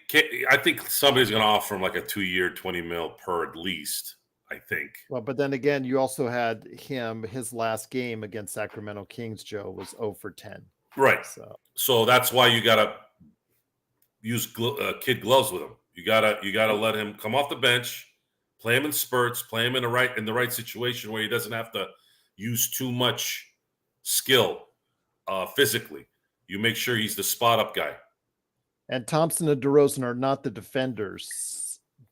I think somebody's going to offer him like a 2-year, $20 million per at least. I think. Well, but then again, you also had his last game against Sacramento Kings, Joe, was 0 for 10. Right. So that's why you got to use kid gloves with him. You gotta let him come off the bench, play him in spurts, play him in the right situation where he doesn't have to use too much skill physically. You make sure he's the spot up guy. And Thompson and DeRozan are not the defenders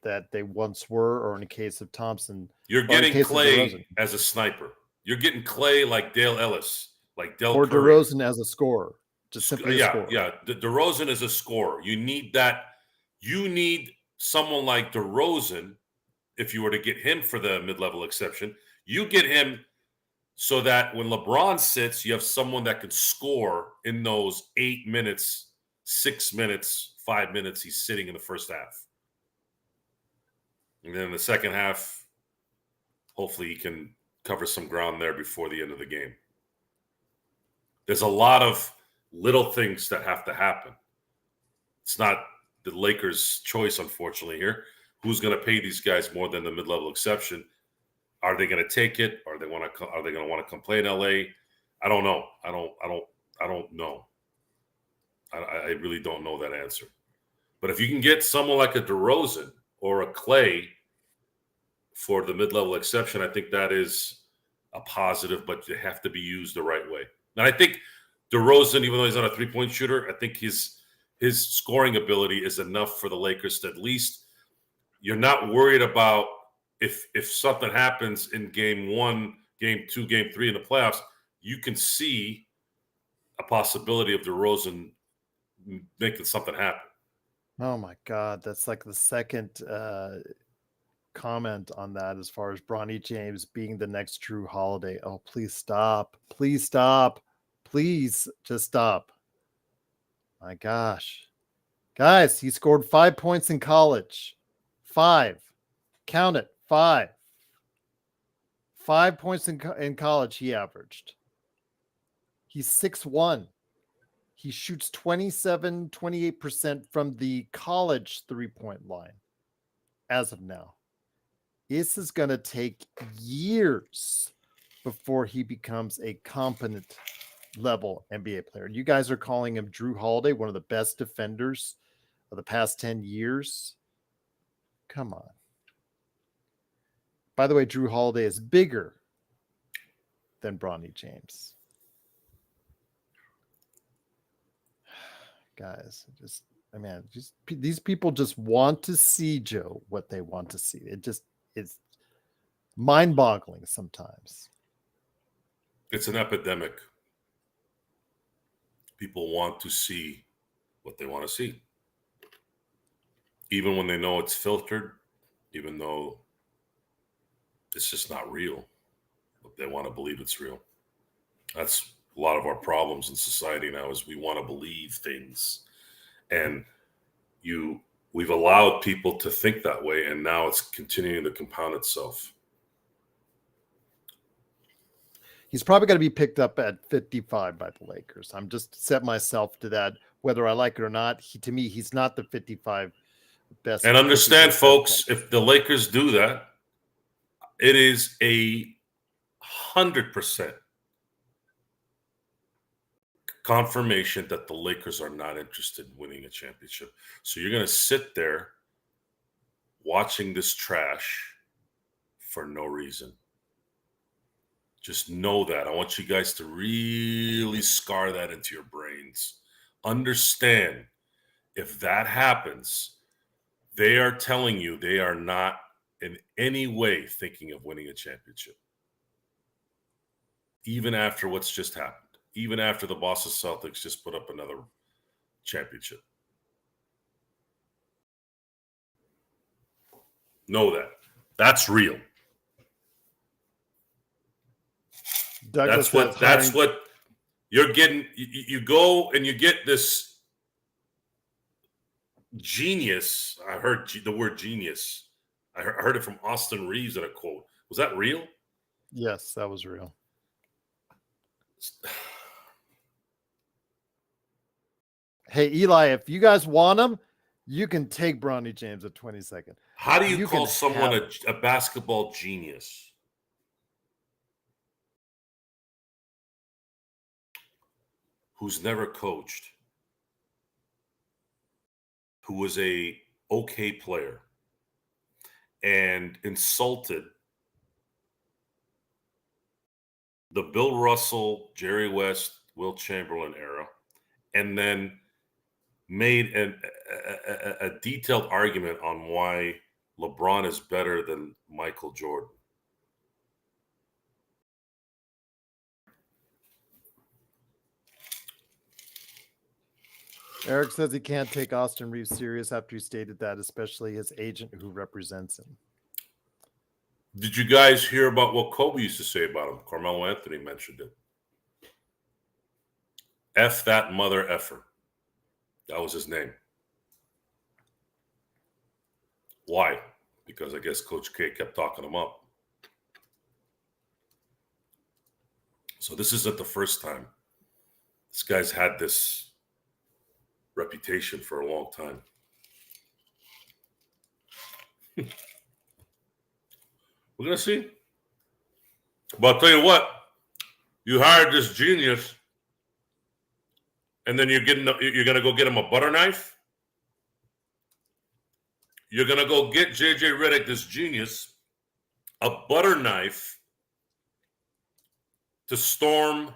that they once were, or in the case of Thompson, you're getting Clay as a sniper. You're getting Clay like Dale Ellis, like Del or Curry. DeRozan as a scorer. Just simply a scorer. Yeah. DeRozan is a scorer. You need that. You need someone like DeRozan. If you were to get him for the mid-level exception, you get him so that when LeBron sits, you have someone that can score in those 8 minutes, 6 minutes, 5 minutes he's sitting in the first half. And then in the second half, hopefully he can cover some ground there before the end of the game. There's a lot of little things that have to happen. It's not the Lakers' choice, unfortunately, here. Who's going to pay these guys more than the mid-level exception? Are they going to take it? Are they going to want to come play in LA? I don't know. I don't know. I really don't know that answer. But if you can get someone like a DeRozan or a Clay for the mid-level exception, I think that is a positive, but they have to be used the right way. And I think DeRozan, even though he's not a three-point shooter, I think his scoring ability is enough for the Lakers to at least you're not worried about if something happens in game 1, game 2, game 3 in the playoffs, you can see a possibility of DeRozan making something happen. Oh my God, that's like the second comment on that as far as Bronny James being the next Drew Holiday. Oh, please stop. Please stop. Please just stop. My gosh. Guys, he scored 5 points in college. 5. Count it. 5. 5 points in college he averaged. He's 6'1". He shoots 28% from the college three-point line as of now. This is going to take years before he becomes a competent level NBA player. You guys are calling him Drew Holiday, one of the best defenders of the past 10 years. Come on. By the way, Drew Holiday is bigger than Bronny James. Guys, these people just want to see, Joe, what they want to see. It's mind-boggling sometimes. It's an epidemic. People want to see what they want to see. Even when they know it's filtered, even though it's just not real, but they want to believe it's real. That's a lot of our problems in society now is we want to believe things. And we've allowed people to think that way, and now it's continuing to compound itself. He's probably going to be picked up at 55 by the Lakers. I'm just set myself to that, whether I like it or not. To me, he's not the 55 best. And understand, folks, if the Lakers do that, it is 100% confirmation that the Lakers are not interested in winning a championship. So you're going to sit there watching this trash for no reason. Just know that. I want you guys to really scar that into your brains. Understand, if that happens, they are telling you they are not in any way thinking of winning a championship. even after what's just happened, even after the Boston Celtics just put up another championship. Know that. That's real. Douglas That's what you're getting. You go and you get this genius. I heard the word genius. I heard it from Austin Reeves in a quote. Was that real? Yes, that was real. Hey, Eli, if you guys want him, you can take Bronny James at 22nd. How do you call someone a basketball genius? Who's never coached, who was a okay player, and insulted the Bill Russell, Jerry West, Will Chamberlain era, and then made a detailed argument on why LeBron is better than Michael Jordan. Eric says he can't take Austin Reeves serious after he stated that, especially his agent who represents him. Did you guys hear about what Kobe used to say about him? Carmelo Anthony mentioned it. F that mother effer. That was his name. Why? Because I guess Coach K kept talking him up. So this isn't the first time. This guy's had this reputation for a long time. We're going to see. But I'll tell you what, you hired this genius, and then you're going to go get him a butter knife? You're going to go get J.J. Redick, this genius, a butter knife to storm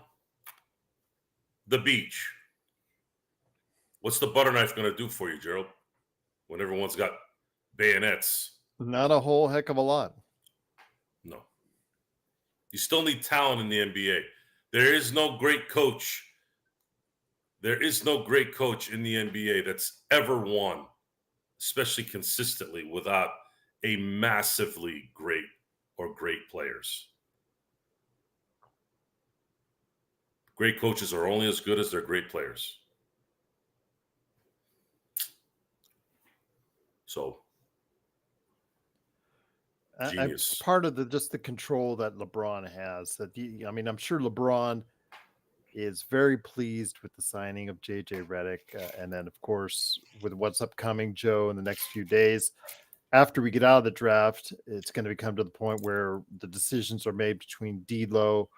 the beach. What's the butter knife going to do for you, Gerald, when everyone's got bayonets? Not a whole heck of a lot. No. You still need talent in the NBA. There is no great coach. There is no great coach in the NBA that's ever won, especially consistently, without a massively great or great players. Great coaches are only as good as their great players. So, genius. Part of the control that LeBron has. I'm sure LeBron is very pleased with the signing of J.J. Redick, and then of course with what's upcoming, Joe, in the next few days. After we get out of the draft, it's going to come to the point where the decisions are made between D'Lo,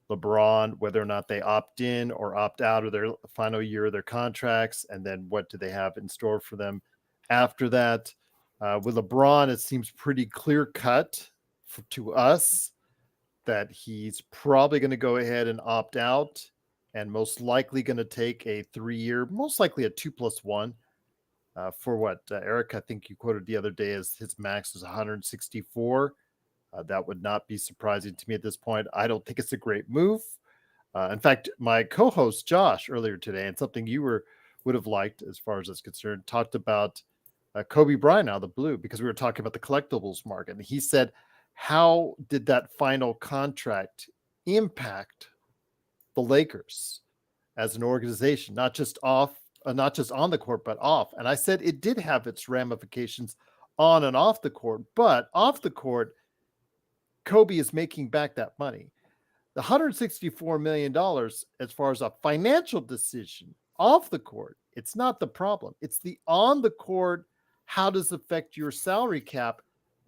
LeBron, whether or not they opt in or opt out of their final year of their contracts, and then what do they have in store for them after that. With LeBron, it seems pretty clear cut to us that he's probably going to go ahead and opt out, and most likely going to take a 3-year, most likely a 2+1 for what, Eric, I think you quoted the other day as his max is 164. That would not be surprising to me at this point. I don't think it's a great move. In fact, my co-host Josh earlier today, and something you would have liked as far as that's concerned, talked about Kobe Bryant out of the blue, because we were talking about the collectibles market. And he said, how did that final contract impact the Lakers as an organization, not just on the court, but off? And I said it did have its ramifications on and off the court, but off the court, Kobe is making back that money. The $164 million, as far as a financial decision off the court, it's not the problem. It's the on the court. How does it affect your salary cap?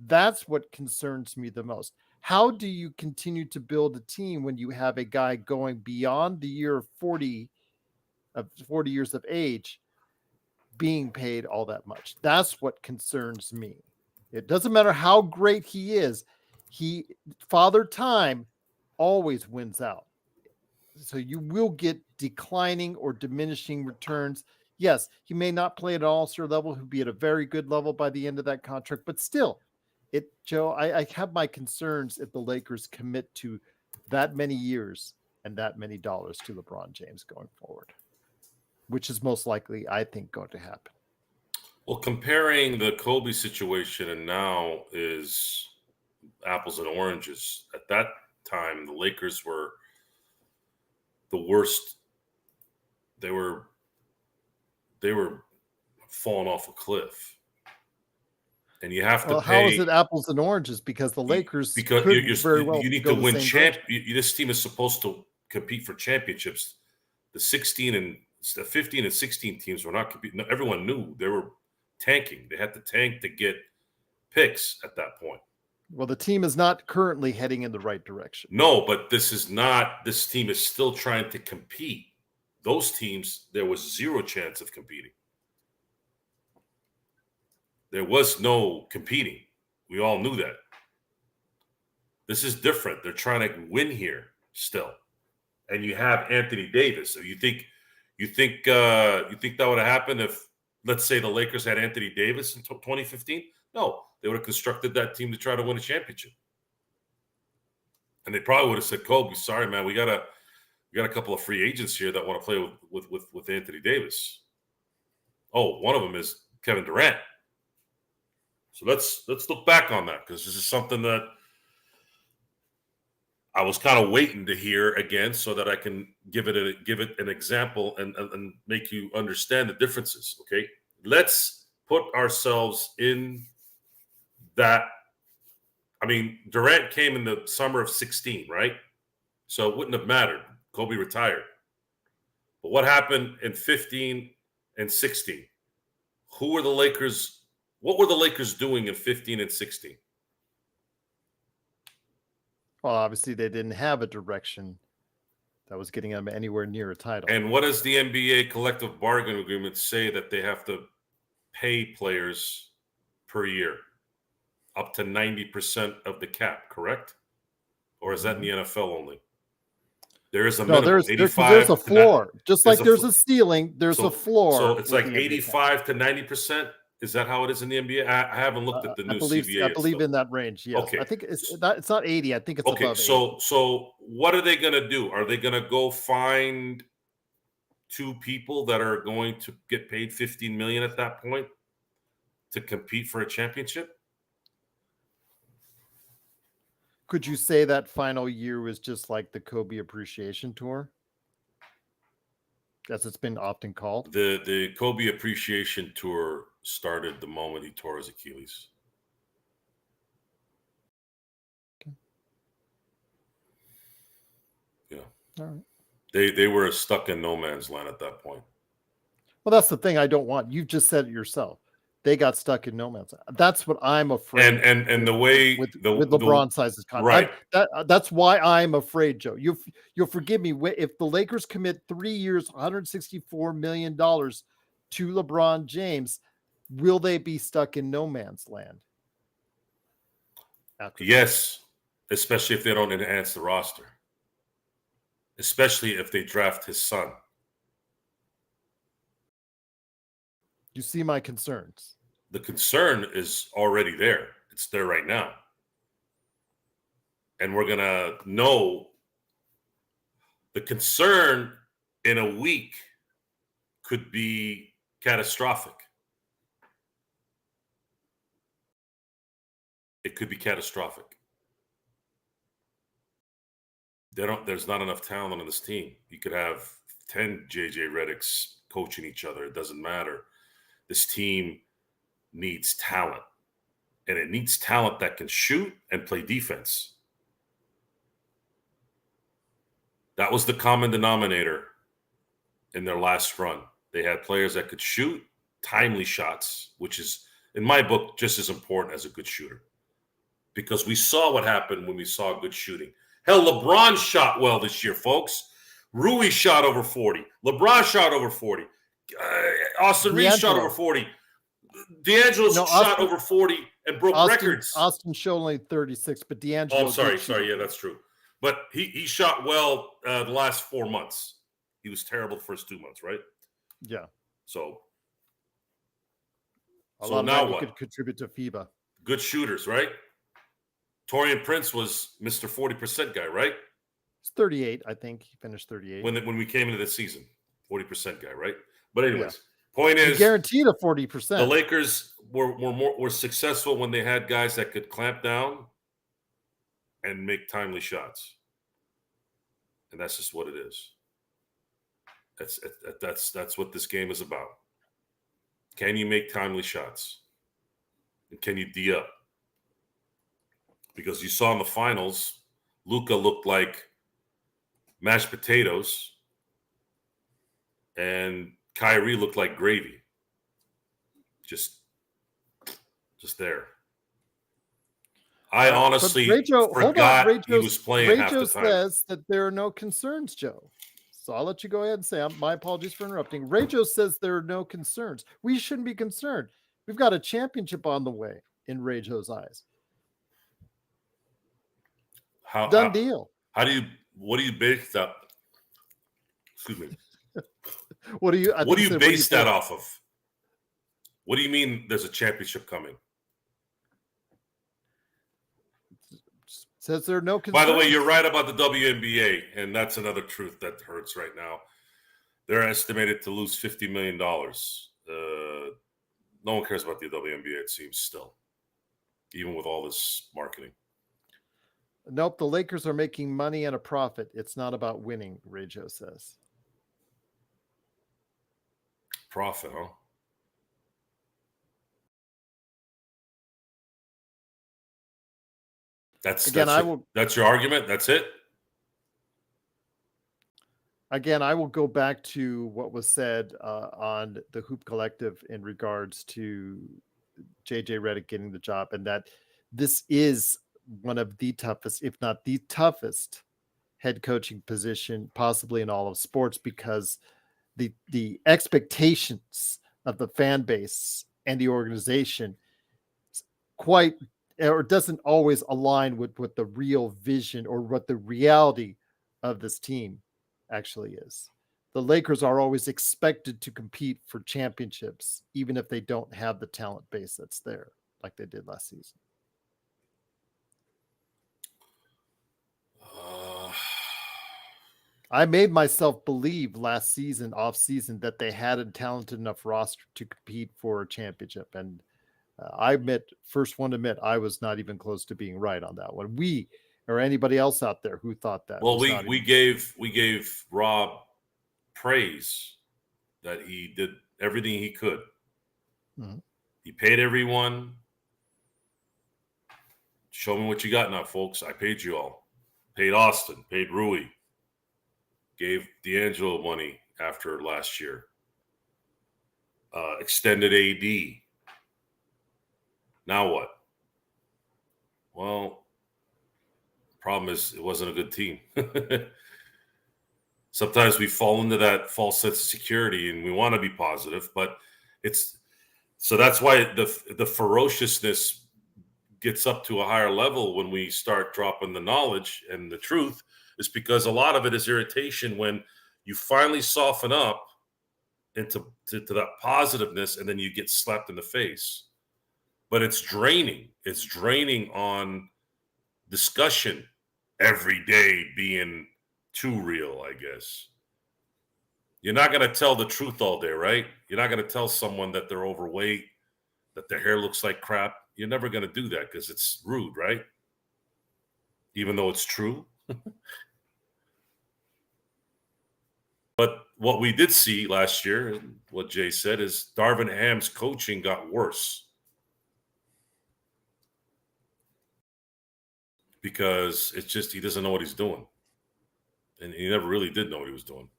That's what concerns me the most. How do you continue to build a team when you have a guy going beyond the year of 40 years of age being paid all that much? That's what concerns me. It doesn't matter how great he is. Father Time always wins out. So you will get declining or diminishing returns. Yes, he may not play at an all-star level. He'll be at a very good level by the end of that contract, but still, Joe, I have my concerns if the Lakers commit to that many years and that many dollars to LeBron James going forward, which is most likely, I think, going to happen. Well, comparing the Kobe situation and now is apples and oranges. At that time, the Lakers were the worst. They were falling off a cliff. And you have to how pay. is it apples and oranges? Because the Lakers Because could very well you need go to the win same direction. This team is supposed to compete for championships. The 15 and 16 teams were not competing. Everyone knew they were tanking. They had to tank to get picks at that point. Well, the team is not currently heading in the right direction. No, but this team is still trying to compete. Those teams, there was zero chance of competing. There was no competing. We all knew that. This is different. They're trying to win here still. And you have Anthony Davis. So you think that would have happened if, let's say, the Lakers had Anthony Davis in 2015? No, they would have constructed that team to try to win a championship. And they probably would have said, Kobe, sorry, man, we got a couple of free agents here that want to play with Anthony Davis. Oh, one of them is Kevin Durant. So let's look back on that, because this is something that I was kind of waiting to hear again, so that I can give it an example and make you understand the differences. Okay, let's put ourselves in that. I mean, Durant came in the summer of 16, right? So it wouldn't have mattered. Kobe retired. But what happened in 15 and 16? Who were the Lakers? What were the Lakers doing in 15 and 16? Well, obviously, they didn't have a direction that was getting them anywhere near a title. And what does the NBA collective bargaining agreement say that they have to pay players per year? Up to 90% of the cap, correct? Or is that in the NFL only? There is a minimum. There's a floor. Just like there's a ceiling, there's a floor. So it's like 85 to 90%. Is that how it is in the NBA? I haven't looked at the new CBA. I believe in that range. Yes. Okay. I think it's not 80. I think it's above 80. So what are they going to do? Are they going to go find two people that are going to get paid $15 million at that point to compete for a championship? Could you say that final year was just like the Kobe Appreciation Tour, as it's been often called? The Kobe Appreciation Tour started the moment he tore his Achilles. Okay. Yeah. All right. They were stuck in no man's land at that point. Well, that's the thing I don't want. You've just said it yourself. They got stuck in no man's land. That's what I'm afraid. And the way with LeBron sizes contract, right? That's why I'm afraid, Joe. You'll forgive me if the Lakers commit 3 years, $164 million to LeBron James. Will they be stuck in no man's land? Yes, especially if they don't enhance the roster. Especially if they draft his son. You see my concerns. The concern is already there. It's there right now. And we're going to know the concern in a week could be catastrophic. It could be catastrophic. There's not enough talent on this team. You could have 10 JJ Redicks coaching each other. It doesn't matter. This team needs talent. And it needs talent that can shoot and play defense. That was the common denominator in their last run. They had players that could shoot timely shots, which is, in my book, just as important as a good shooter. Because we saw what happened when we saw good shooting. Hell, LeBron shot well this year, folks. Rui shot over 40. LeBron shot over 40. Austin Reeves shot over 40. D'Angelo shot over 40 and broke records. Austin showed only 36, but D'Angelo. Oh, I'm sorry. Yeah, that's true. But he shot well the last 4 months. He was terrible the first 2 months, right? Yeah. So now what? Could contribute to FIBA. Good shooters, right? Taurean Prince was Mr. 40% guy, right? He's 38, I think. He finished 38. When we came into the season, 40% guy, right? But anyways, Yeah. point He is, guaranteed a the 40%. Lakers were successful when they had guys that could clamp down and make timely shots, and that's just what it is. That's what this game is about. Can you make timely shots? And can you D up? Because you saw in the finals, Luka looked like mashed potatoes, and Kyrie looked like gravy. Just there. I honestly forgot he was playing half the time. Says that there are no concerns, Joe. So I'll let you go ahead and say, my apologies for interrupting. Rachel says there are no concerns. We shouldn't be concerned. We've got a championship on the way in Rachel's eyes. Done deal. What do you base that? Excuse me. What do you base that off of? What do you mean there's a championship coming? Says there are no concerns. By the way, you're right about the WNBA, and that's another truth that hurts right now. They're estimated to lose $50 million. No one cares about the WNBA, it seems, still, even with all this marketing. Nope, the Lakers are making money and a profit. It's not about winning, Rajo says. Profit, huh? That's your argument? That's it? Again, I will go back to what was said on the Hoop Collective in regards to JJ Redick getting the job, and that this is one of the toughest, if not the toughest, head coaching position possibly in all of sports, because the expectations of the fan base and the organization doesn't always align with what the real vision or what the reality of this team actually is. The Lakers are always expected to compete for championships, even if they don't have the talent base that's there, like they did last season. I made myself believe last season, off season, that they had a talented enough roster to compete for a championship. And I first one to admit, I was not even close to being right on that one. We or anybody else out there who thought that. Well, we gave Rob praise that he did everything he could. Mm-hmm. He paid everyone. Show me what you got now, folks. I paid you all. Paid Austin. Paid Rui. Gave D'Angelo money after last year. Extended AD. Now what? Well, the problem is it wasn't a good team. Sometimes we fall into that false sense of security and we want to be positive, but that's why the ferociousness gets up to a higher level when we start dropping the knowledge and the truth, is because a lot of it is irritation when you finally soften up into that positiveness and then you get slapped in the face. But it's draining. It's draining on discussion every day being too real, I guess. You're not going to tell the truth all day, right? You're not going to tell someone that they're overweight, that their hair looks like crap. You're never going to do that because it's rude, right? Even though it's true. But what we did see last year, what Jay said, is Darvin Ham's coaching got worse. Because it's just he doesn't know what he's doing. And he never really did know what he was doing.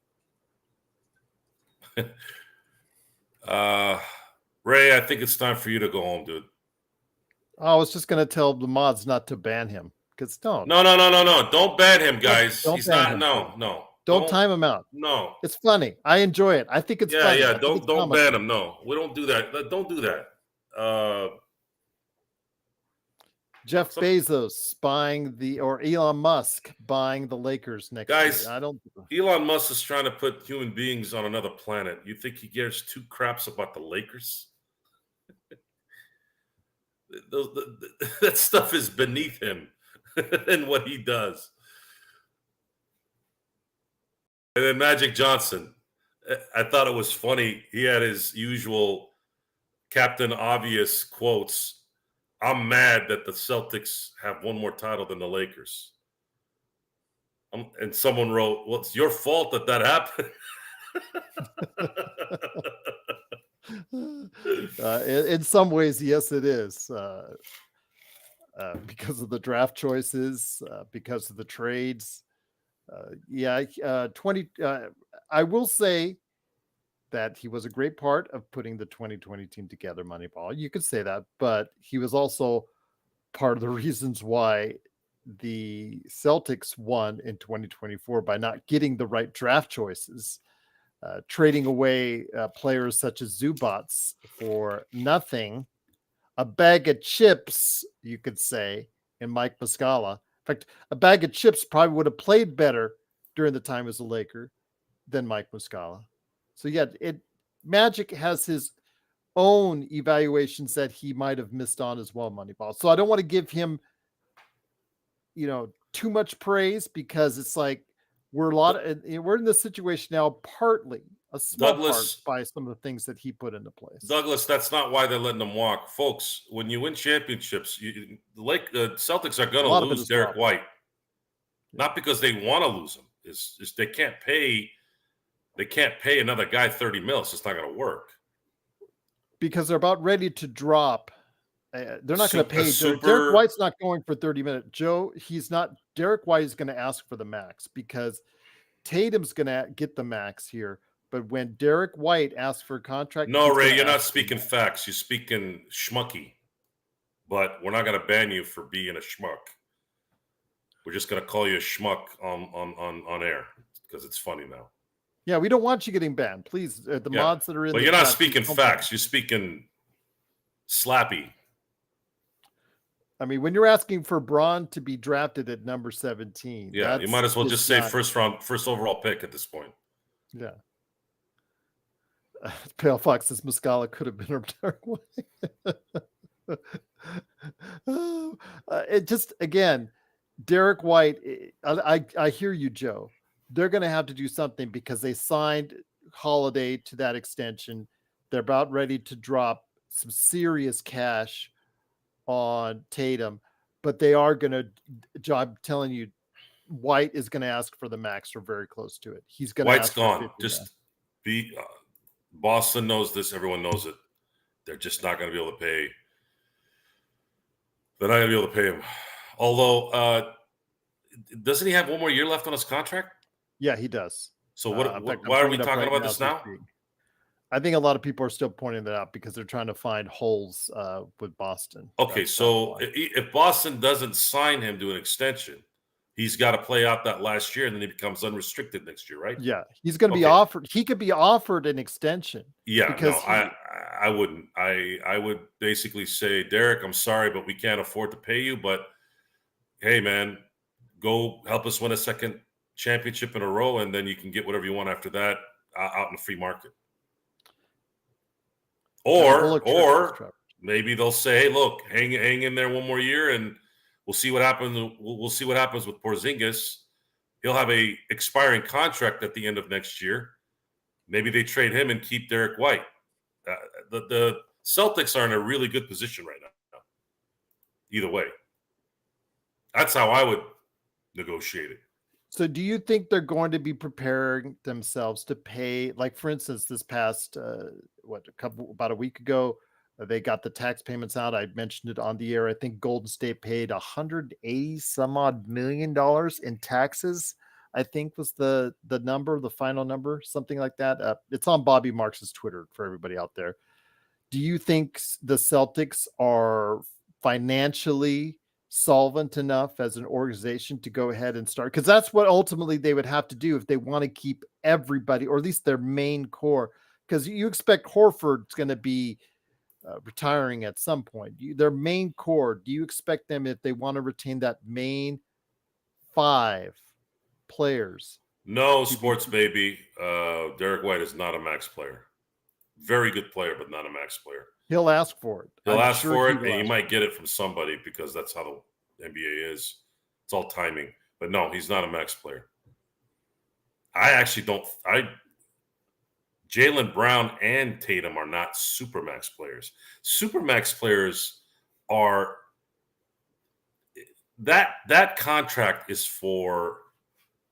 Ray, I think it's time for you to go home, dude. I was just going to tell the mods not to ban him. Because don't. No. Don't ban him, guys. He's not. Him. No. Don't time him out. No. It's funny. I enjoy it. I think it's funny. Yeah. Don't ban him. No, we don't do that. Don't do that. Jeff Bezos buying or Elon Musk buying the Lakers next year. Elon Musk is trying to put human beings on another planet. You think he gives two craps about the Lakers? That stuff is beneath him and what he does. And then Magic Johnson, I thought it was funny. He had his usual Captain Obvious quotes. I'm mad that the Celtics have one more title than the Lakers. And someone wrote, well, it's your fault that happened. In some ways, yes, it is. Because of the draft choices, because of the trades. 20. I will say that he was a great part of putting the 2020 team together, Moneyball. You could say that, but he was also part of the reasons why the Celtics won in 2024 by not getting the right draft choices, trading away players such as Zubats for nothing, a bag of chips, you could say, in Mike Muscala. In fact, a bag of chips probably would have played better during the time as a Laker than Mike Muscala. So yeah, Magic has his own evaluations that he might have missed on as well, Moneyball. So I don't want to give him, too much praise, because it's like we're in this situation now, partly a small part by some of the things that he put into place. Douglas, that's not why they're letting them walk, folks. When you win championships, the Celtics are going to lose Derek White, not because they want to lose him. It's just they can't pay another guy $30 million. It's just not going to work. Because they're about ready to drop. They're not going to pay. Derek White's not going for 30 minutes. Joe, he's not. Derek White is going to ask for the max because Tatum's going to get the max here. But when Derek White asks for a contract, no, Ray, you're not speaking facts. You're speaking schmucky. But we're not going to ban you for being a schmuck. We're just going to call you a schmuck on air because it's funny now. Yeah, we don't want you getting banned. Please, mods that are in. But you're not speaking facts. You're speaking slappy. I mean, when you're asking for Braun to be drafted at number 17, yeah, you might as well just say first overall pick at this point. Yeah. Pale Fox says Muscala could have been a Derek White. It just, again, Derek White. I hear you, Joe. They're going to have to do something because they signed Holiday to that extension. They're about ready to drop some serious cash on Tatum, but they are going to, I'm telling you, White is going to ask for the max or very close to it. He's going to White's ask gone. Just Boston knows this. Everyone knows it. They're just not going to be able to pay. They're not going to be able to pay him. Although, doesn't he have one more year left on his contract? Yeah, he does. So why are we talking about this now? I think a lot of people are still pointing that out because they're trying to find holes with Boston. Okay, so if Boston doesn't sign him to an extension, he's got to play out that last year, and then he becomes unrestricted next year, right? Yeah, he's going to be offered. He could be offered an extension. Yeah, because I wouldn't. I would basically say, Derek, I'm sorry, but we can't afford to pay you. But hey, man, go help us win a second championship in a row, and then you can get whatever you want after that out in the free market. Or maybe they'll say, hey, look, hang in there one more year, and we'll see what happens. We'll see what happens with Porzingis. He'll have a expiring contract at the end of next year. Maybe they trade him and keep Derek White. The Celtics are in a really good position right now. Either way. That's how I would negotiate it. So do you think they're going to be preparing themselves to pay, like, for instance, this past, about a week ago, they got the tax payments out. I mentioned it on the air. I think Golden State paid $180 some odd million in taxes, I think was the number, the final number, something like that. It's on Bobby Marks's Twitter for everybody out there. Do you think the Celtics are financially solvent enough as an organization to go ahead and start? Because that's what ultimately they would have to do if they want to keep everybody, or at least their main core. Because you expect Horford's going to be retiring at some point. Their main core, do you expect them, if they want to retain that main 5 players? No, sports baby. Derek White is not a max player. Very good player, but not a max player. He'll ask for it. He'll ask for it, and he might get it from somebody because that's how the NBA is. It's all timing. But no, he's not a max player. I actually don't. Jaylen Brown and Tatum are not supermax players. Supermax players are that contract is for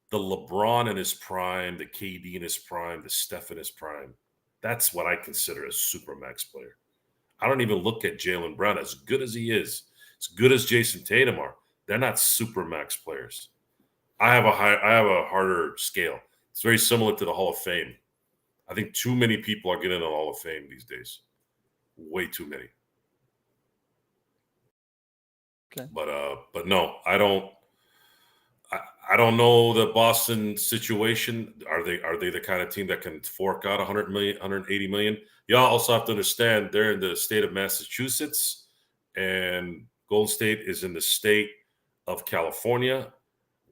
the LeBron in his prime, the KD in his prime, the Steph in his prime. That's what I consider a supermax player. I don't even look at Jaylen Brown, as good as he is, as good as Jason Tatum are. They're not supermax players. I have a harder scale. It's very similar to the Hall of Fame. I think too many people are getting in the Hall of Fame these days. Way too many. Okay. But no, I don't. I don't know the Boston situation. Are they the kind of team that can fork out 100 million, 180 million? Y'all also have to understand they're in the state of Massachusetts, and Golden State is in the state of California.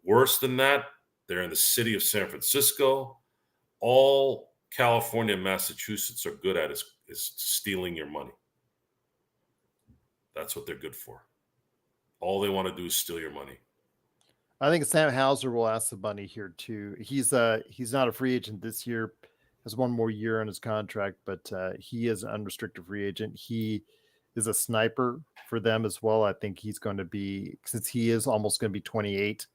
Worse than that, they're in the city of San Francisco. All California and Massachusetts are good at is stealing your money. That's what they're good for. All they want to do is steal your money. I think Sam Hauser will ask the money here too. He's not a free agent this year, has one more year on his contract, but he is an unrestricted free agent. He is a sniper for them as well. I think he's going to be, since he is almost going to be 28.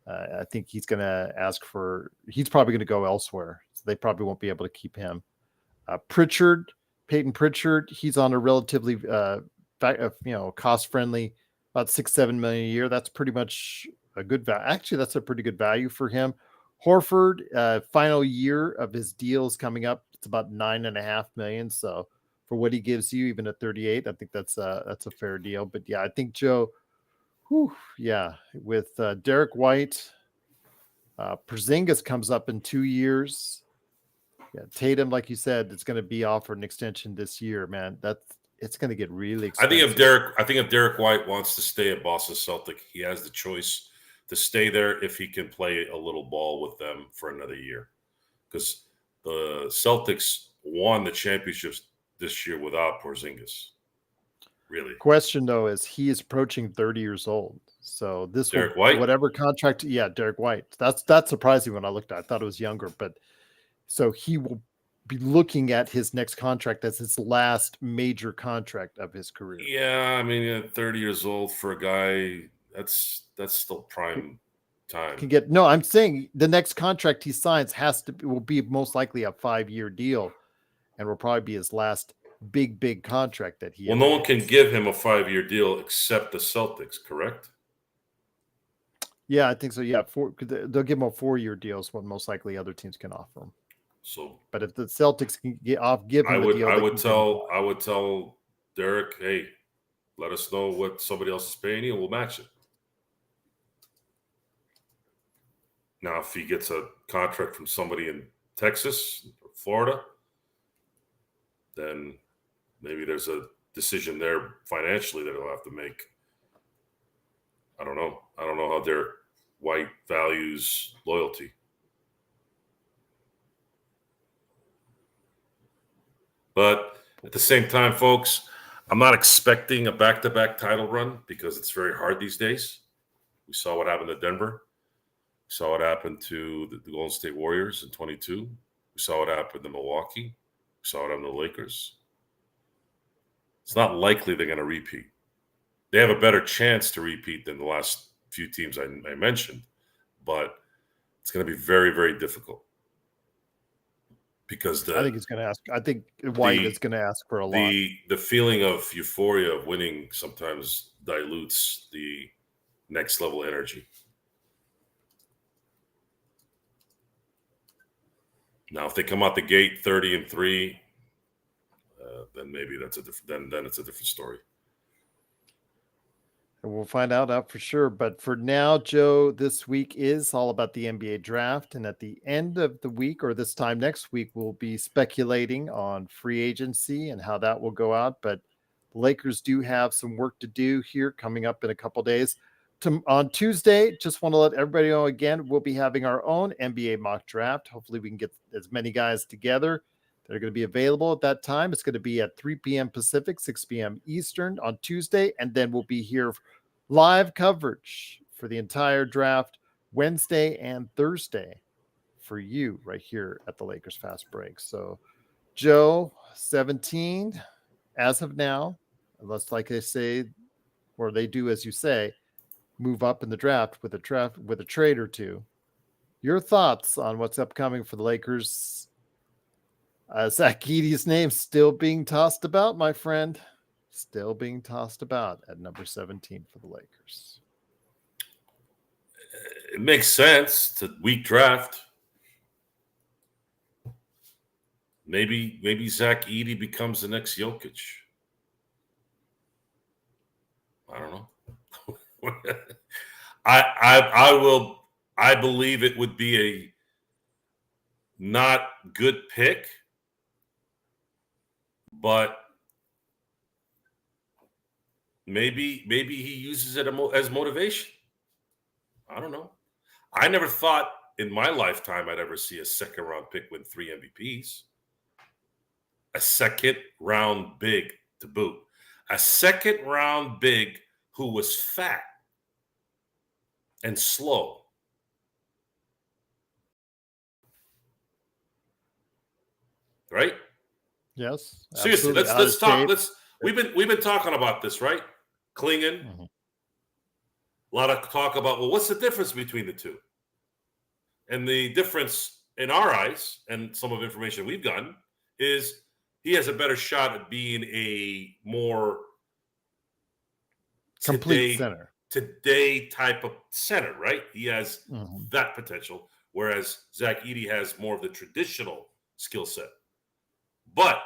I think he's going to ask for. He's probably going to go elsewhere, so they probably won't be able to keep him. Peyton Pritchard, he's on a relatively cost friendly, about 6-7 million a year. That's pretty much a good value. Actually, that's a pretty good value for him. Horford, final year of his deal is coming up. It's about 9.5 million. So for what he gives you, even at 38, I think that's a fair deal. But yeah, I think Joe, with Derek White, Porzingis comes up in 2 years. Yeah, Tatum, like you said, it's going to be offered an extension this year, man. It's going to get really expensive. I think if Derek White wants to stay at Boston Celtic, he has the choice to stay there if he can play a little ball with them for another year. Because the Celtics won the championships this year without Porzingis. Really. Question though is he is approaching 30 years old. So this Derek White? Whatever contract, Derek White. That's surprising when I looked at it. I thought it was younger, but so he will be looking at his next contract as his last major contract of his career. Yeah, I mean, 30 years old for a guy, that's still prime time. I'm saying the next contract he signs will be most likely a 5-year deal, and will probably be his last big contract that he. Well, no one can give him a 5-year deal except the Celtics, correct? Yeah, I think so. Yeah, they'll give him a 4-year deal is what most likely other teams can offer him. So, but if the Celtics can give him a deal, I would tell Derek, hey, let us know what somebody else is paying you, and we'll match it. Now, if he gets a contract from somebody in Texas, or Florida, then maybe there's a decision there financially that he'll have to make. I don't know. I don't know how Derek White values loyalty. But at the same time, folks, I'm not expecting a back-to-back title run because it's very hard these days. We saw what happened to Denver. We saw what happened to the Golden State Warriors in 22. We saw what happened to Milwaukee. We saw what happened to the Lakers. It's not likely they're going to repeat. They have a better chance to repeat than the last few teams I mentioned, but it's going to be very, very difficult. Because I think he's going to ask. I think White is going to ask for a lot. The feeling of euphoria of winning sometimes dilutes the next level energy. Now, if they come out the gate 30-3, then maybe that's a different. Then it's a different story. And we'll find out for sure. But for now, Joe, this week is all about the NBA draft. And at the end of the week, or this time next week, we'll be speculating on free agency and how that will go out. But the Lakers do have some work to do here coming up in a couple days. On Tuesday, just want to let everybody know again, we'll be having our own NBA mock draft. Hopefully we can get as many guys together that are going to be available at that time. It's going to be at 3 p.m. Pacific, 6 p.m. Eastern on Tuesday. And then we'll be here live coverage for the entire draft Wednesday and Thursday for you right here at the Lakers Fast Break. So, Joe, 17 as of now, unless, like they say, or they do as you say, move up in the draft with a trade or two. Your thoughts on what's upcoming for the Lakers? Zach Edey's name still being tossed about, my friend. Still being tossed about at number 17 for the Lakers. It makes sense. It's a weak draft. Maybe Zach Edey becomes the next Jokic. I don't know. I believe it would be a not good pick, but maybe he uses it as motivation. I don't know. I never thought in my lifetime I'd ever see a second round pick win 3 MVPs. A second round big to boot. A second round big who was fat and slow. Right? Yes. Seriously, let's talk. We've been talking about this, right? Klingen. Mm-hmm. A lot of talk about, well, what's the difference between the two? And the difference in our eyes, and some of the information we've gotten, is he has a better shot at being a more complete center. Today type of center, right? He has that potential, whereas Zach Edey has more of the traditional skill set. But,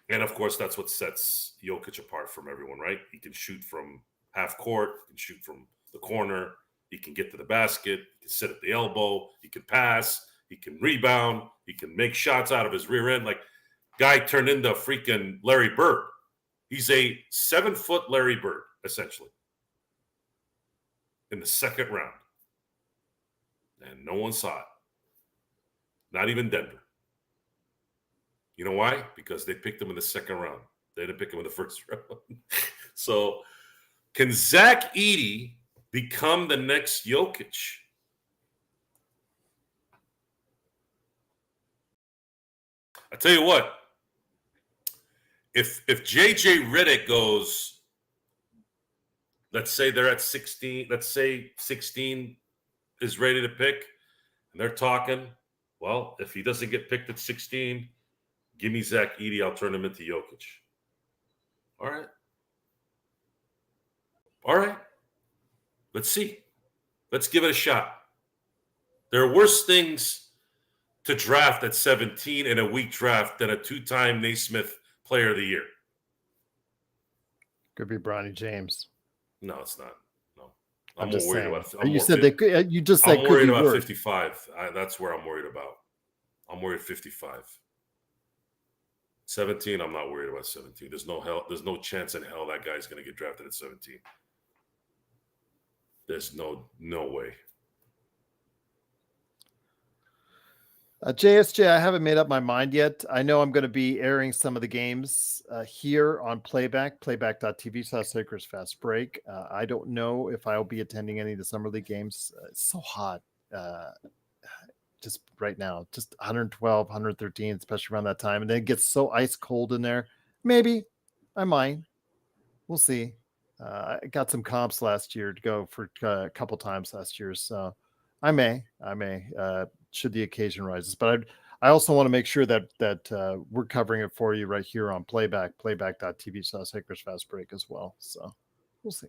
and of course, that's what sets Jokic apart from everyone, right? He can shoot from half court, he can shoot from the corner, he can get to the basket, he can sit at the elbow, he can pass, he can rebound, he can make shots out of his rear end. Like, guy turned into freaking Larry Bird. He's a 7-foot Larry Bird, essentially, in the second round. And no one saw it. Not even Denver. You know why? Because they picked him in the second round. They didn't pick him in the first round. So, can Zach Edey become the next Jokic? I tell you what, if JJ Redick goes, let's say they're at 16, let's say 16 is ready to pick, and they're talking, well, if he doesn't get picked at 16, give me Zach Edey, I'll turn him into Jokic. All right. Let's see. Let's give it a shot. There are worse things to draft at 17 in a weak draft than a 2-time Naismith Player of the Year. Could be Bronny James. No, it's not. No, I'm just worried saying. About. You said they could. You just said. I'm worried about 55. That's where I'm worried about. I'm worried 55. 17. I'm not worried about 17. There's no chance in hell that guy's going to get drafted at 17. There's no way. JSJ, I haven't made up my mind yet. I know I'm going to be airing some of the games here on playback.tv/Lakers Fast Break. I don't know if I'll be attending any of the Summer League games. It's so hot just right now, just 112, 113, especially around that time. And then it gets so ice cold in there. Maybe I might. We'll see. I got some comps last year to go for a couple times last year. So I may, should the occasion rises. But I also want to make sure that we're covering it for you right here on playback.tv/Lakers Fast Break as well. So we'll see.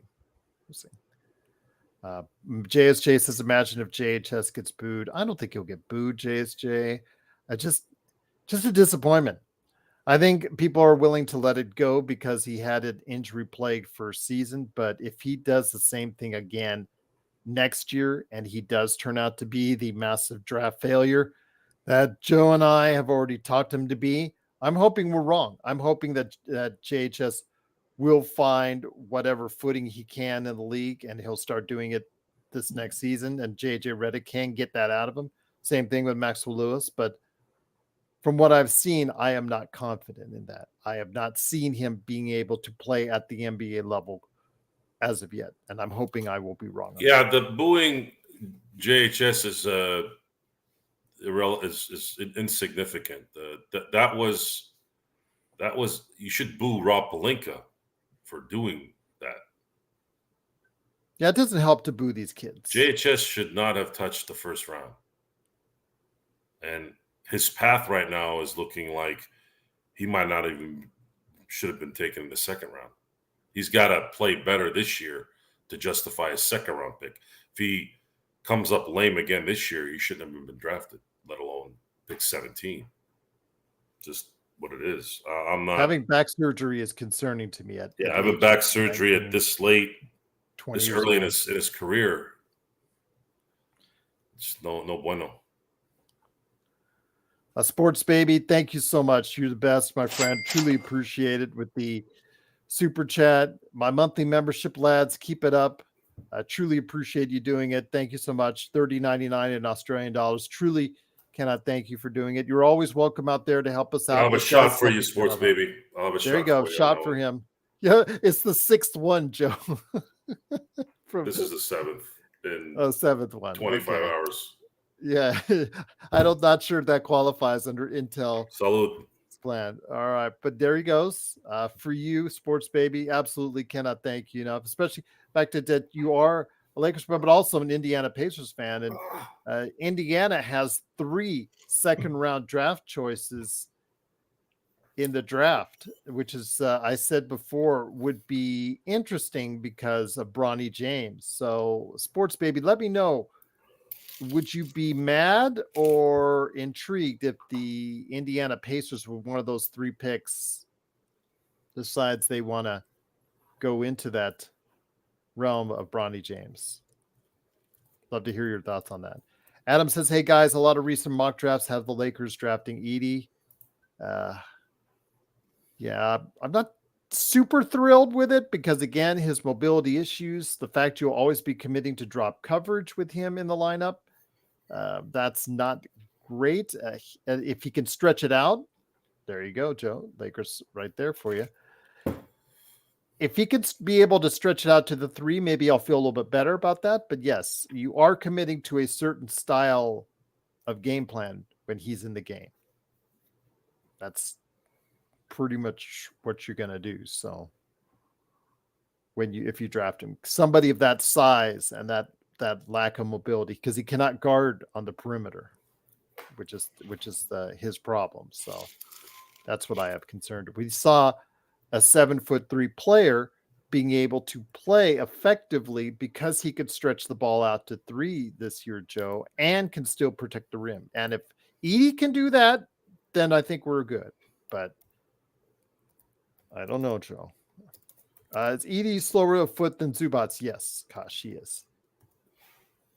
JSJ says, imagine if JHS gets booed. I don't think he'll get booed, JSJ. Just a disappointment. I think people are willing to let it go because he had an injury-plagued first season. But if he does the same thing again next year and he does turn out to be the massive draft failure that Joe and I have already talked him to be, I'm hoping we're wrong. I'm hoping that JHS will find whatever footing he can in the league and he'll start doing it this next season. And JJ Redick can get that out of him. Same thing with Maxwell Lewis. But from what I've seen, I am not confident in that. I have not seen him being able to play at the NBA level as of yet. And I'm hoping I will be wrong. Yeah, the booing JHS is is insignificant. That was you should boo Rob Pelinka for doing that. Yeah, it doesn't help to boo these kids. JHS should not have touched the first round. And his path right now is looking like he might not even should have been taken in the second round. He's got to play better this year to justify a second round pick. If he comes up lame again this year, he shouldn't have been drafted, let alone pick 17. Just what it is. I'm not having back surgery is concerning to me. Having back surgery at this late, this early in his career, it's no bueno. Sports Baby, thank you so much. You're the best, my friend. Truly appreciate it with the super chat. My monthly membership, lads, keep it up. I truly appreciate you doing it. Thank you so much. $30.99 in Australian dollars. Truly cannot thank you for doing it. You're always welcome out there to help us out. I'll have a shot for you, Sports Baby. I'll have a shot. There you go. Shot for him. Yeah, it's the sixth one, Joe. This is the seventh. Seventh one. 25 hours. Yeah, I'm not sure that qualifies under Intel. Salud. Plan. All right, but there he goes. For you, Sports Baby, absolutely cannot thank you enough. Especially back to that you are a Lakers fan, but also an Indiana Pacers fan, and Indiana has 3 second-round draft choices in the draft, which is I said before would be interesting because of Bronny James. So, Sports Baby, let me know. Would you be mad or intrigued if the Indiana Pacers with one of those 3 picks decides they want to go into that realm of Bronny James? Love to hear your thoughts on that. Adam says, hey guys, a lot of recent mock drafts have the Lakers drafting Edey. Yeah, I'm not super thrilled with it because, again, his mobility issues, the fact you'll always be committing to drop coverage with him in the lineup, that's not great. If he can stretch it out, there you go, Joe. Lakers right there for you. If he could be able to stretch it out to the 3, maybe I'll feel a little bit better about that. But yes, you are committing to a certain style of game plan when he's in the game. That's pretty much what you're going to do. So if you draft him, somebody of that size and that lack of mobility, because he cannot guard on the perimeter, which is his problem. So that's what I have concerned. We saw a 7'3" player being able to play effectively because he could stretch the ball out to 3 this year, Joe, and can still protect the rim. And if Edey can do that, then I think we're good. But I don't know, Joe. Is Edey slower of foot than Zubats? Yes, gosh, he is.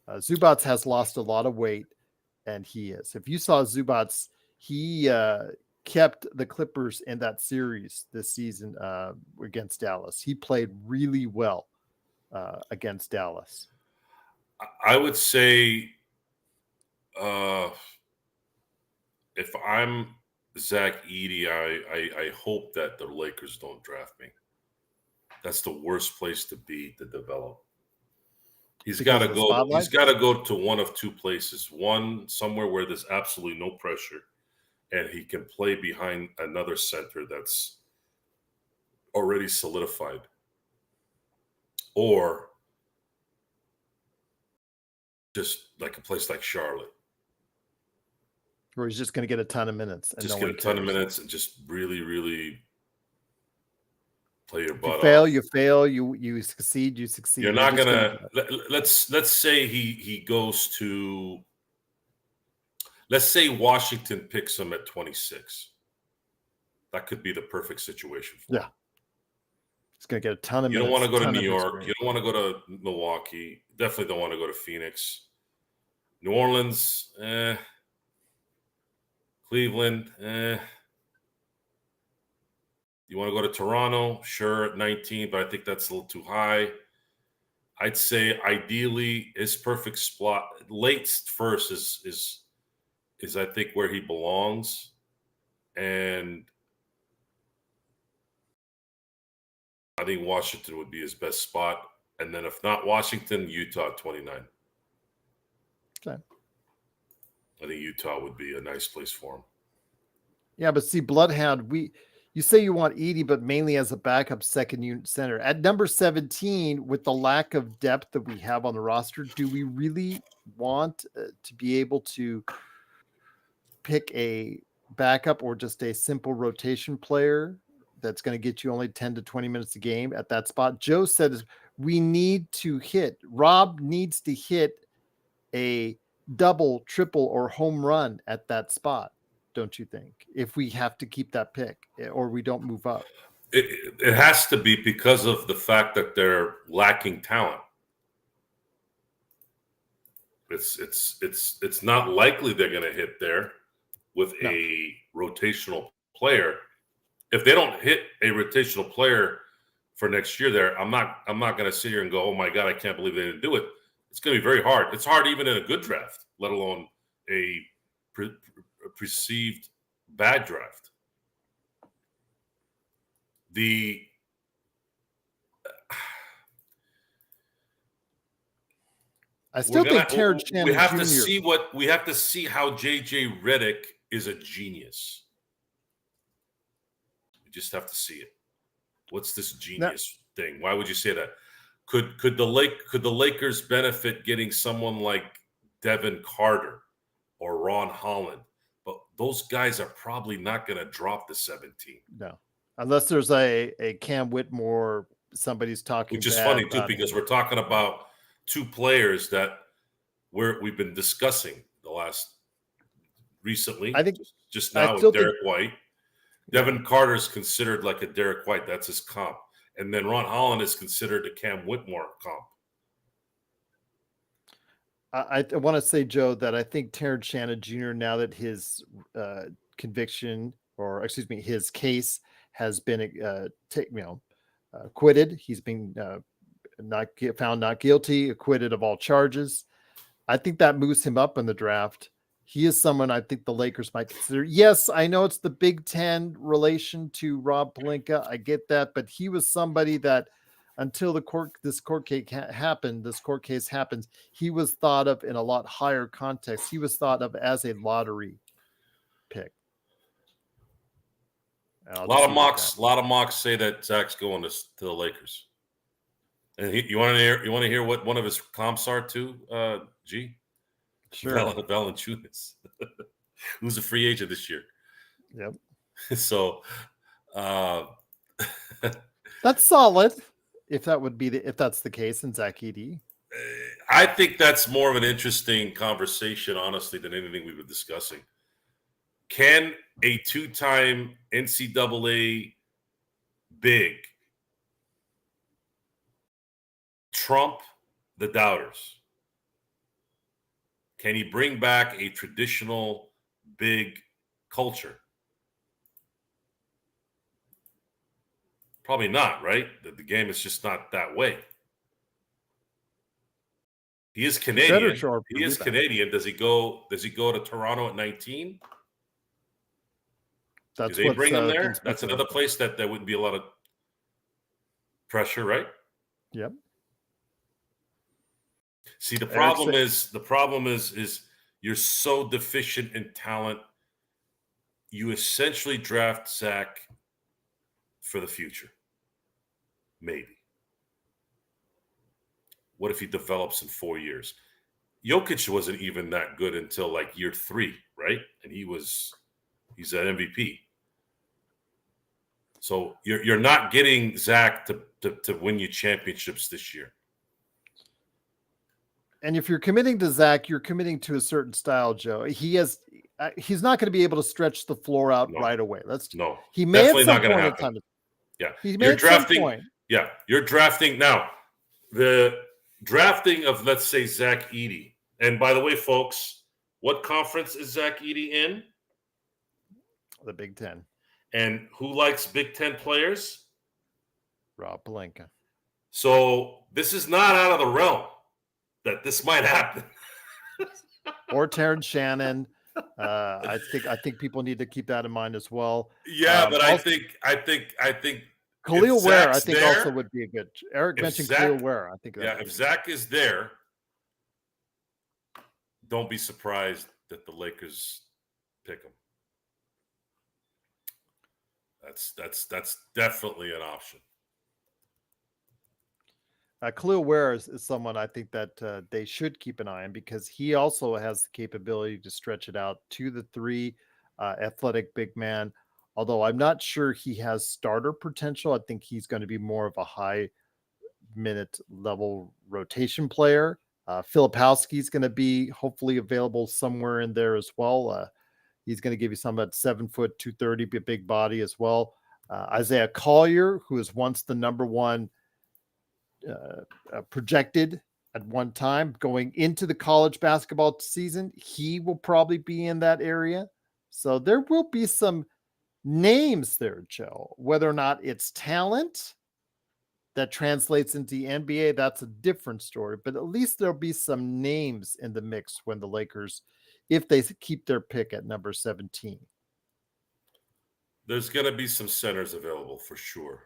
Zubats has lost a lot of weight, and he is. If you saw Zubats, he kept the Clippers in that series this season against Dallas. He played really well against Dallas. I would say if I'm Zach Edey, I hope that the Lakers don't draft me. That's the worst place to be to develop. He's got to go. He's got to go to one of 2 places. One, somewhere where there's absolutely no pressure, and he can play behind another center that's already solidified, or just like a place like Charlotte, where he's just going to get a ton of minutes. And just get a ton of minutes and just really, really play your butt off. You fail. You succeed. You succeed. You're not gonna. Let's say he goes to. Let's say Washington picks him at 26. That could be the perfect situation for him. Yeah. He's going to get a ton of minutes. You don't want to go to New York. You don't want to go to Milwaukee. Definitely don't want to go to Phoenix. New Orleans, Cleveland, You want to go to Toronto? Sure, at 19, but I think that's a little too high. I'd say ideally his perfect spot, late first is I think where he belongs. And I think Washington would be his best spot. And then if not Washington, Utah at 29. Okay. I think Utah would be a nice place for him. Yeah, but see, Bloodhound, you say you want Edey, but mainly as a backup second unit center. At number 17, with the lack of depth that we have on the roster, do we really want to be able to pick a backup or just a simple rotation player that's going to get you only 10 to 20 minutes a game at that spot? Joe said Rob needs to hit a double, triple, or home run at that spot, don't you think? If we have to keep that pick or we don't move up. It has to be because of the fact that they're lacking talent. It's not likely they're going to hit there with a rotational player. If they don't hit a rotational player for next year, there, I'm not going to sit here and go, oh my God, I can't believe they didn't do it. It's going to be very hard. It's hard even in a good draft, let alone a perceived bad draft. I still think Terrence Shannon we have Jr. We have to see how JJ Redick is a genius. We just have to see it. What's this genius thing? Why would you say that? Could the Lakers benefit getting someone like Devin Carter or Ron Holland? But those guys are probably not going to drop the 17. No, unless there's a Cam Whitmore. Somebody's talking, which is funny too, because we're talking about two players that we've been discussing the last recently. I think just now with Derek White. Devin Carter is considered like a Derek White. That's his comp. And then Ron Holland is considered a Cam Whitmore comp. I want to say, Joe, that I think Terrence Shannon Jr., now that his conviction, or excuse me, his case has been acquitted. He's been found not guilty, acquitted of all charges. I think that moves him up in the draft. He is someone I think the Lakers might consider. Yes, I know it's the Big Ten relation to Rob Pelinka. I get that, but he was somebody that until this court case happens, he was thought of in a lot higher context. He was thought of as a lottery pick. A lot of mocks say that Zach's going to the Lakers. And you want to hear what one of his comps are too, G? Sure. Valanciunas, who's a free agent this year. Yep. So that's solid. If that's the case in Zach Edey. I think that's more of an interesting conversation, honestly, than anything we've been discussing. Can a two-time NCAA big trump the doubters? Can he bring back a traditional big culture? Probably not, right? The game is just not that way. He is Canadian. He is Canadian. Does he go to Toronto at 19? Do they bring him there? That's another place that there wouldn't be a lot of pressure, right? Yep. See, the problem is you're so deficient in talent. You essentially draft Zach for the future. Maybe. What if he develops in 4 years? Jokic wasn't even that good until like year 3, right? And he's an MVP. So you're not getting Zach to win you championships this year. And if you're committing to Zach, you're committing to a certain style, Joe. He's not going to be able to stretch the floor out right away. He may definitely at some not going to point happen. In time. Yeah, he may at some point. Yeah, you're drafting now. The drafting of, let's say, Zach Edey. And by the way, folks, what conference is Zach Edey in? The Big Ten. And who likes Big Ten players? Rob Pelinka. So this is not out of the realm that this might happen. Or Terrence Shannon. I think people need to keep that in mind as well. Yeah, but I think Khalil Ware, I think also would be a good. Eric mentioned Khalil Ware. I think. Yeah, if Zach is there, don't be surprised that the Lakers pick him. That's definitely an option. Khalil Ware is someone I think that they should keep an eye on because he also has the capability to stretch it out to the three, athletic big man. Although I'm not sure he has starter potential. I think he's going to be more of a high minute level rotation player. Filipowski is going to be hopefully available somewhere in there as well. He's going to give you some at 7 foot, 230, be a big body as well. Isaiah Collier, who is once the number one projected at one time going into the college basketball season, he will probably be in that area. So there will be some names there, Joe. Whether or not it's talent that translates into the NBA, that's a different story. But at least there'll be some names in the mix when the Lakers, if they keep their pick at number 17. There's going to be some centers available for sure.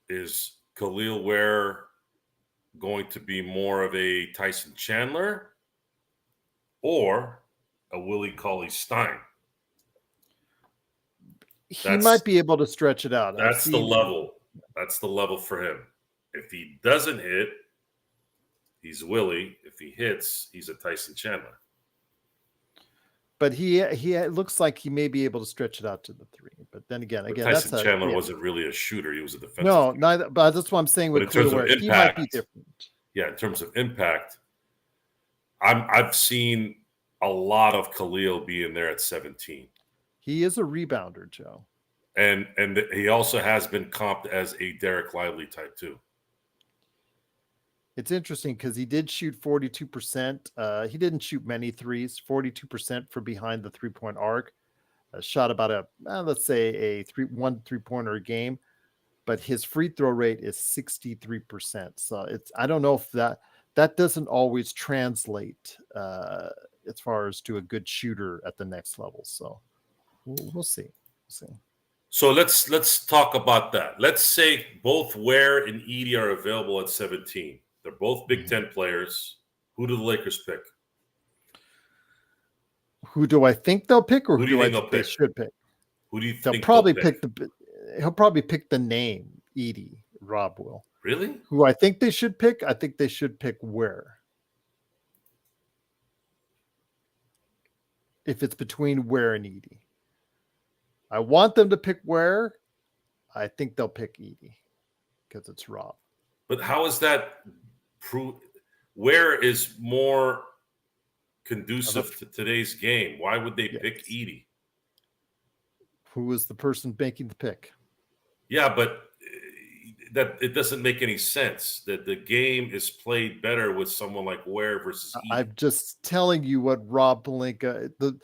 Is Khalil Ware going to be more of a Tyson Chandler or a Willie Cauley-Stein? He might be able to stretch it out. That's the level. That's the level for him. If he doesn't hit, he's Willie. If he hits, he's a Tyson Chandler. But he looks like he may be able to stretch it out to the three. But then again, Tyson Chandler wasn't really a shooter; he was a defensive. No, neither. But that's what I'm saying with Khalil Ware. He might be different. Yeah, in terms of impact, I've seen a lot of Khalil being there at 17. He is a rebounder, Joe, and he also has been comped as a Derek Lively type too. It's interesting because he did shoot 42%. He didn't shoot many threes, 42% from behind the three-point arc. Shot about let's say one three-pointer a game, but his free throw rate is 63%. So I don't know if that doesn't always translate as far as to a good shooter at the next level. So we'll see. So let's talk about that. Let's say both Ware and Edey are available at 17. They're both Big Ten players. Who do the Lakers pick? Who do I think they'll pick, or who do you think they should pick? Who do you they'll think probably they'll pick? He'll probably pick the name Edey. Rob will. Really? Who I think they should pick? I think they should pick Ware. If it's between Ware and Edey, I want them to pick Ware. I think they'll pick Edey because it's Rob. But how is that? Ware is more conducive to today's game. Why would they pick Edey? Who was the person making the pick? Yeah, but that it doesn't make any sense. That the game is played better with someone like Ware versus Edey. I'm just telling you what Rob Pelinka, the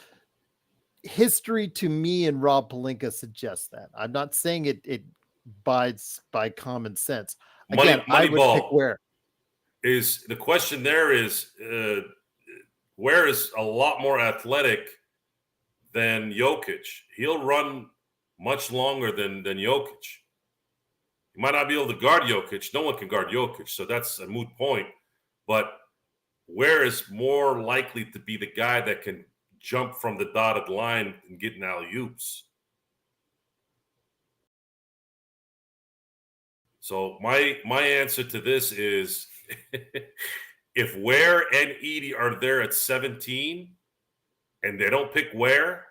history to me and Rob Pelinka suggests that. I'm not saying it abides by common sense. Again, I would pick Ware. Is the question there is Ware is a lot more athletic than Jokic. He'll run much longer than Jokic. He might not be able to guard Jokic. No one can guard Jokic, so that's a moot point. But Ware is more likely to be the guy that can jump from the dotted line and get an alley-oops. So my answer to this is if Ware and Edey are there at 17 and they don't pick Ware,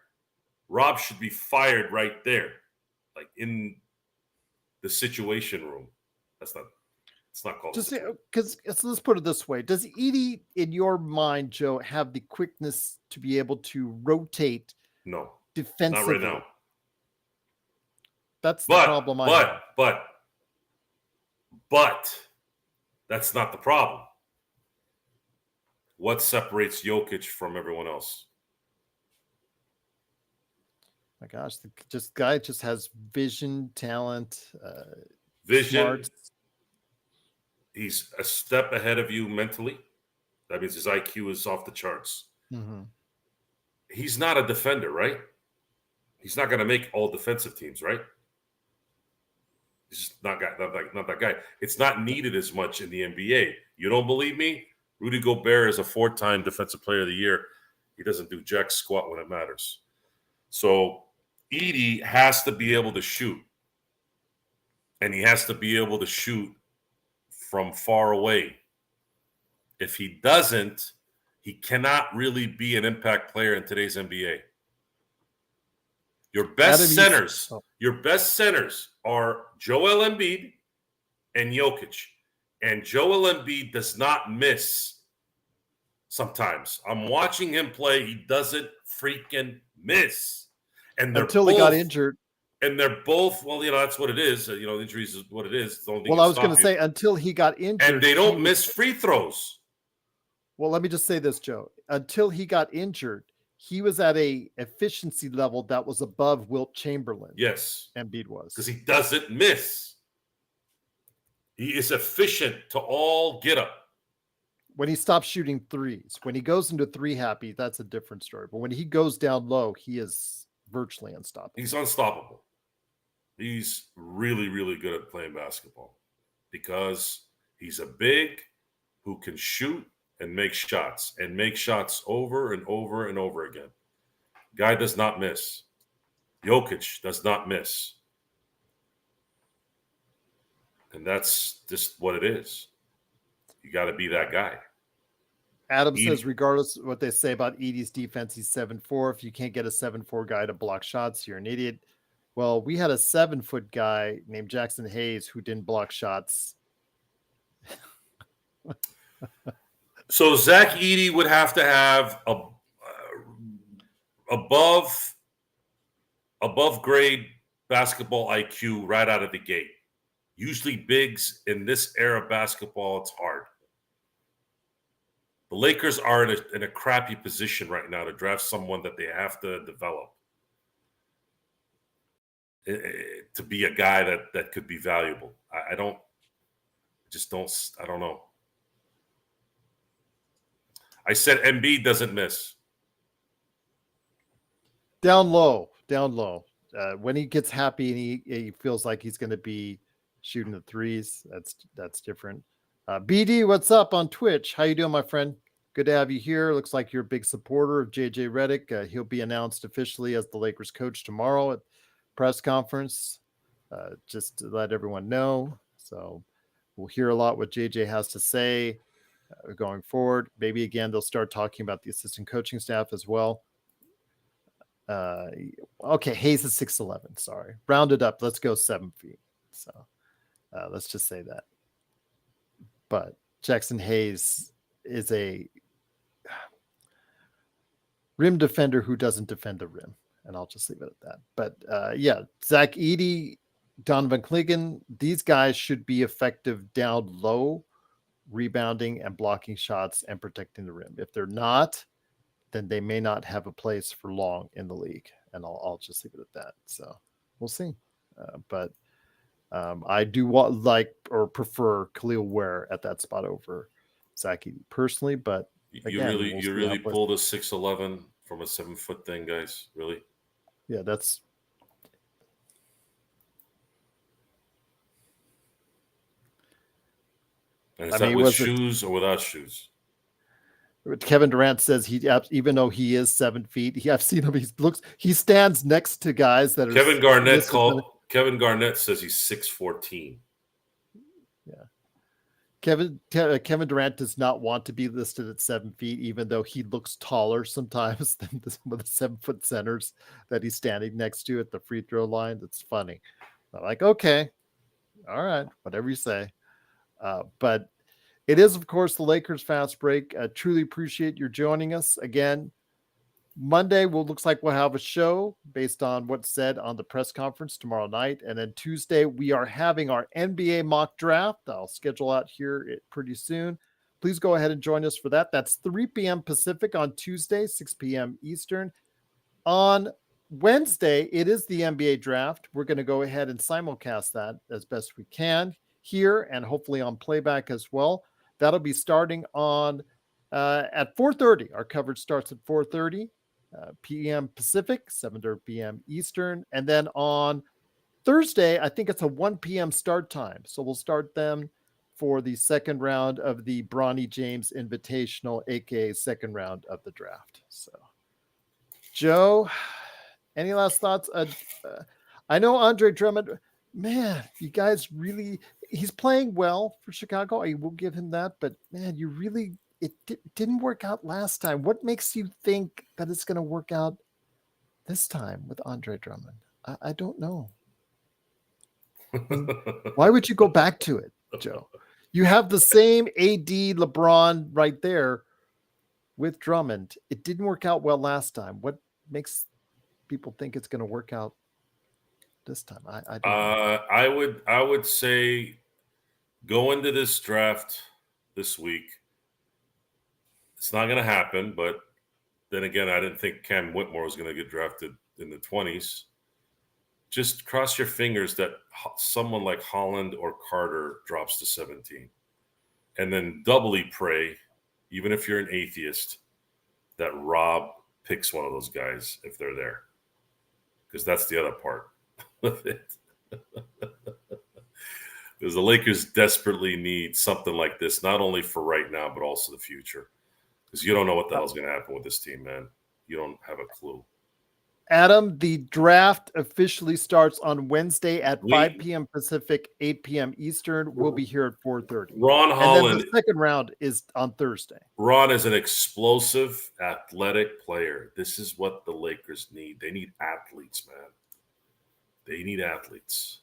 Rob should be fired right there, like in the situation room. It's not called. Just because let's put it this way: does Edey, in your mind, Joe, have the quickness to be able to rotate? No, defensively. Not right now. That's the problem. But that's not the problem. What separates Jokic from everyone else? My gosh, guy just has vision, talent, vision. Smarts. He's a step ahead of you mentally. That means his IQ is off the charts. Mm-hmm. He's not a defender, right? He's not going to make all defensive teams, right? He's just not that guy. It's not needed as much in the NBA. You don't believe me? Rudy Gobert is a 4-time Defensive Player of the Year. He doesn't do jack squat when it matters. So Edey has to be able to shoot. And he has to be able to shoot from far away. If he doesn't, he cannot really be an impact player in today's NBA. Your best centers are Joel Embiid and Jokic. And Joel Embiid does not miss sometimes. I'm watching him play. He doesn't freaking miss. And until he got injured. And they're both, well, that's what it is. Injuries is what it is. It's the only thing well, I was going to say, until he got injured. And they don't miss free throws. Well, let me just say this, Joe. Until he got injured, he was at a efficiency level that was above Wilt Chamberlain. Yes. Embiid was. Because he doesn't miss. He is efficient to all get up. When he stops shooting threes, when he goes into three happy, that's a different story. But when he goes down low, he is virtually unstoppable. He's unstoppable. He's really, really good at playing basketball because he's a big who can shoot and make shots over and over and over again. Guy does not miss. Jokic does not miss. And that's just what it is. You got to be that guy. Adam says, regardless of what they say about Edey's defense, he's 7'4". If you can't get a 7'4" guy to block shots, you're an idiot. Well, we had a 7-foot guy named Jackson Hayes who didn't block shots. So Zach Edey would have to have a above grade basketball IQ right out of the gate. Usually bigs in this era of basketball, it's hard. The Lakers are in a crappy position right now to draft someone that they have to develop to be a guy that could be valuable. I don't know. I said Embiid doesn't miss. Down low. When he gets happy and he feels like he's going to be shooting the threes, that's different. BD, what's up on Twitch? How you doing, my friend? Good to have you here. Looks like you're a big supporter of JJ Redick. He'll be announced officially as the Lakers coach tomorrow at press conference. Just to let everyone know. So we'll hear a lot what JJ has to say going forward. Maybe again they'll start talking about the assistant coaching staff as well. Okay, Hayes is 6'11". Sorry, rounded up. Let's go 7 feet. So let's just say that. But Jackson Hayes is a rim defender who doesn't defend the rim, and I'll just leave it at that. But yeah, Zach Edey, Donovan Clingan, these guys should be effective down low, rebounding and blocking shots and protecting the rim. If they're not, then they may not have a place for long in the league, and I'll just leave it at that. So we'll see. But I do like or prefer Khalil Ware at that spot over Zach Edey personally. But again, you really pulled a 6'11" from a 7-foot thing, guys. Really? Yeah, that's. And is that with shoes or without shoes? Kevin Durant says even though he is 7 feet, I've seen him. He stands next to guys that are. Kevin Garnett says he's 6'14". Yeah, Kevin Durant does not want to be listed at 7 feet, even though he looks taller sometimes than some of the 7-foot centers that he's standing next to at the free throw line. That's funny. I'm like, okay, all right, whatever you say. But it is, of course, the Lakers Fast Break. I truly appreciate your joining us again. Monday looks like we'll have a show based on what's said on the press conference tomorrow night. And then Tuesday, we are having our NBA mock draft. I'll schedule out here pretty soon. Please go ahead and join us for that. That's 3 p.m. Pacific on Tuesday, 6 p.m. Eastern. On Wednesday, it is the NBA draft. We're going to go ahead and simulcast that as best we can here and hopefully on playback as well. That'll be starting on at 4:30. Our coverage starts at 4:30 p.m. Pacific, 7:30 p.m. Eastern. And then on Thursday, I think it's a 1 p.m. start time. So we'll start them for the second round of the Bronny James Invitational, aka second round of the draft. So, Joe, any last thoughts? I know Andre Drummond, man, you guys really, he's playing well for Chicago. I will give him that, but man, it didn't work out last time. What makes you think that it's going to work out this time with Andre Drummond? I don't know. Why would you go back to it, Joe? You have the same AD LeBron right there with Drummond. It didn't work out well last time. What makes people think it's going to work out this time? I don't know. I would say go into this draft this week. It's not going to happen, but then again, I didn't think Cam Whitmore was going to get drafted in the 20s. Just cross your fingers that someone like Holland or Carter drops to 17. And then doubly pray, even if you're an atheist, that Rob picks one of those guys if they're there. Because that's the other part of it. Because the Lakers desperately need something like this, not only for right now, but also the future. Because you don't know what the hell's going to happen with this team, man. You don't have a clue. Adam, the draft officially starts on Wednesday at 5 p.m. Pacific, 8 p.m. Eastern. We'll be here at 4:30. Ron Holland. And then the second round is on Thursday. Ron is an explosive, athletic player. This is what the Lakers need. They need athletes, man. They need athletes.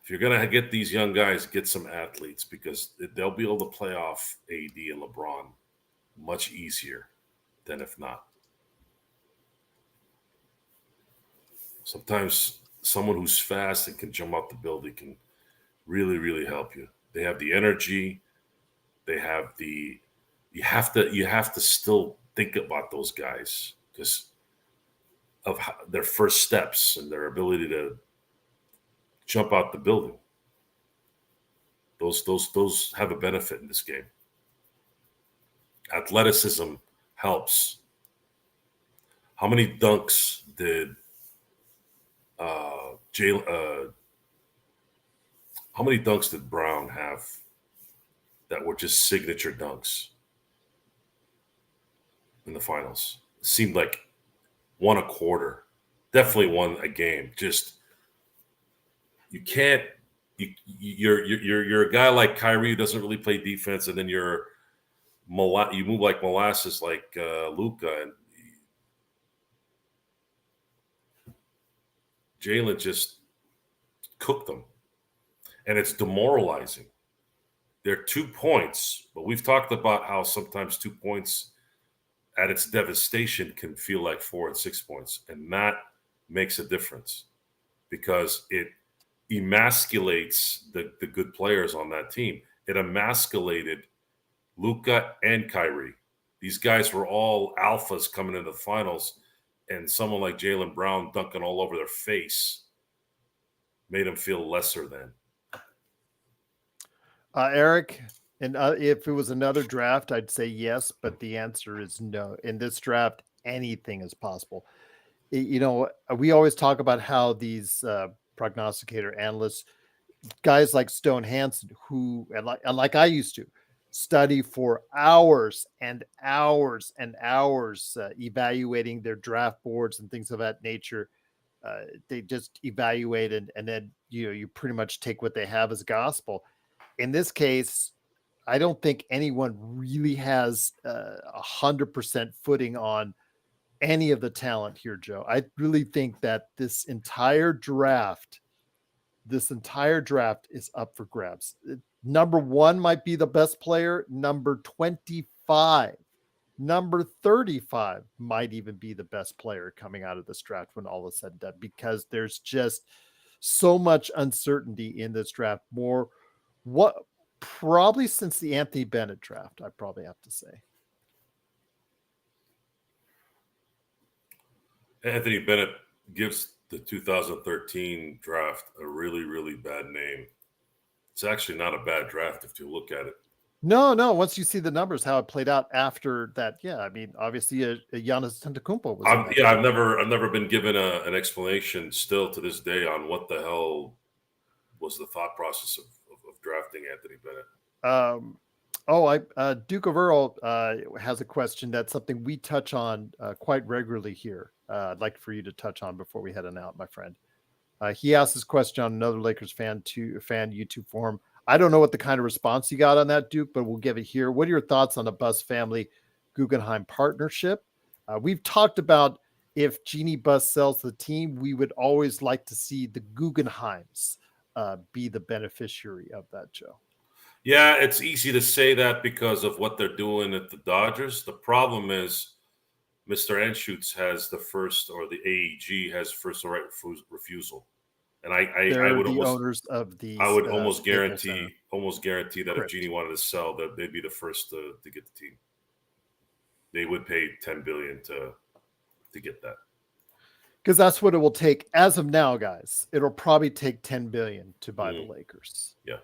If you're going to get these young guys, get some athletes because they'll be able to play off AD and LeBron much easier than if not. Sometimes someone who's fast and can jump out the building can really, really help you. They have the energy. They have the you have to still think about those guys because of their first steps and their ability to jump out the building. Those have a benefit in this game. Athleticism helps. How many dunks did how many dunks did Brown have that were just signature dunks in the finals? It seemed like one a quarter, definitely one a game. Just you can't. You're a guy like Kyrie who doesn't really play defense, and then you move like molasses, like Luka, and Jalen just cooked them. And it's demoralizing. They're 2 points, but we've talked about how sometimes 2 points at its devastation can feel like 4 and 6 points. And that makes a difference because it emasculates the good players on that team. It emasculated Luka and Kyrie. These guys were all alphas coming into the finals, and someone like Jaylen Brown dunking all over their face made them feel lesser than. Eric, and if it was another draft, I'd say yes, but the answer is no. In this draft, anything is possible. We always talk about how these prognosticator analysts, guys like Stone Hansen, who, and like I used to, study for hours and hours and hours evaluating their draft boards and things of that nature. They just evaluate and then you pretty much take what they have as gospel. In this case, I don't think anyone really has 100% footing on any of the talent here, Joe. I really think that this entire draft is up for grabs. Number 1 might be the best player. Number 25, number 35 might even be the best player coming out of this draft when all is said and done, because there's just so much uncertainty in this draft. Probably since the Anthony Bennett draft, I probably have to say. Anthony Bennett gives the 2013 draft a really, really bad name. It's actually not a bad draft if you look at it. No. Once you see the numbers, how it played out after that, yeah. I mean, obviously, Giannis Antetokounmpo was. I've never been given an explanation still to this day on what the hell was the thought process of drafting Anthony Bennett? Duke of Earl has a question. That's something we touch on quite regularly here. I'd like for you to touch on before we head on out, my friend. He asked this question on another Lakers fan YouTube forum. I don't know what the kind of response you got on that, Duke, but we'll give it here. What are your thoughts on the Buss family Guggenheim partnership? We've talked about if Jeannie Buss sells the team, we would always like to see the Guggenheims be the beneficiary of that, Joe. Yeah, it's easy to say that because of what they're doing at the Dodgers. The problem is Mr. Anschutz has the first, or the AEG has first right refusal. And I would the almost owners of the I would almost guarantee that Correct. if Jeannie wanted to sell, that they'd be the first to get the team. They would pay $10 billion to get that. Because that's what it will take as of now, guys. It'll probably take $10 billion to buy the Lakers. Yeah.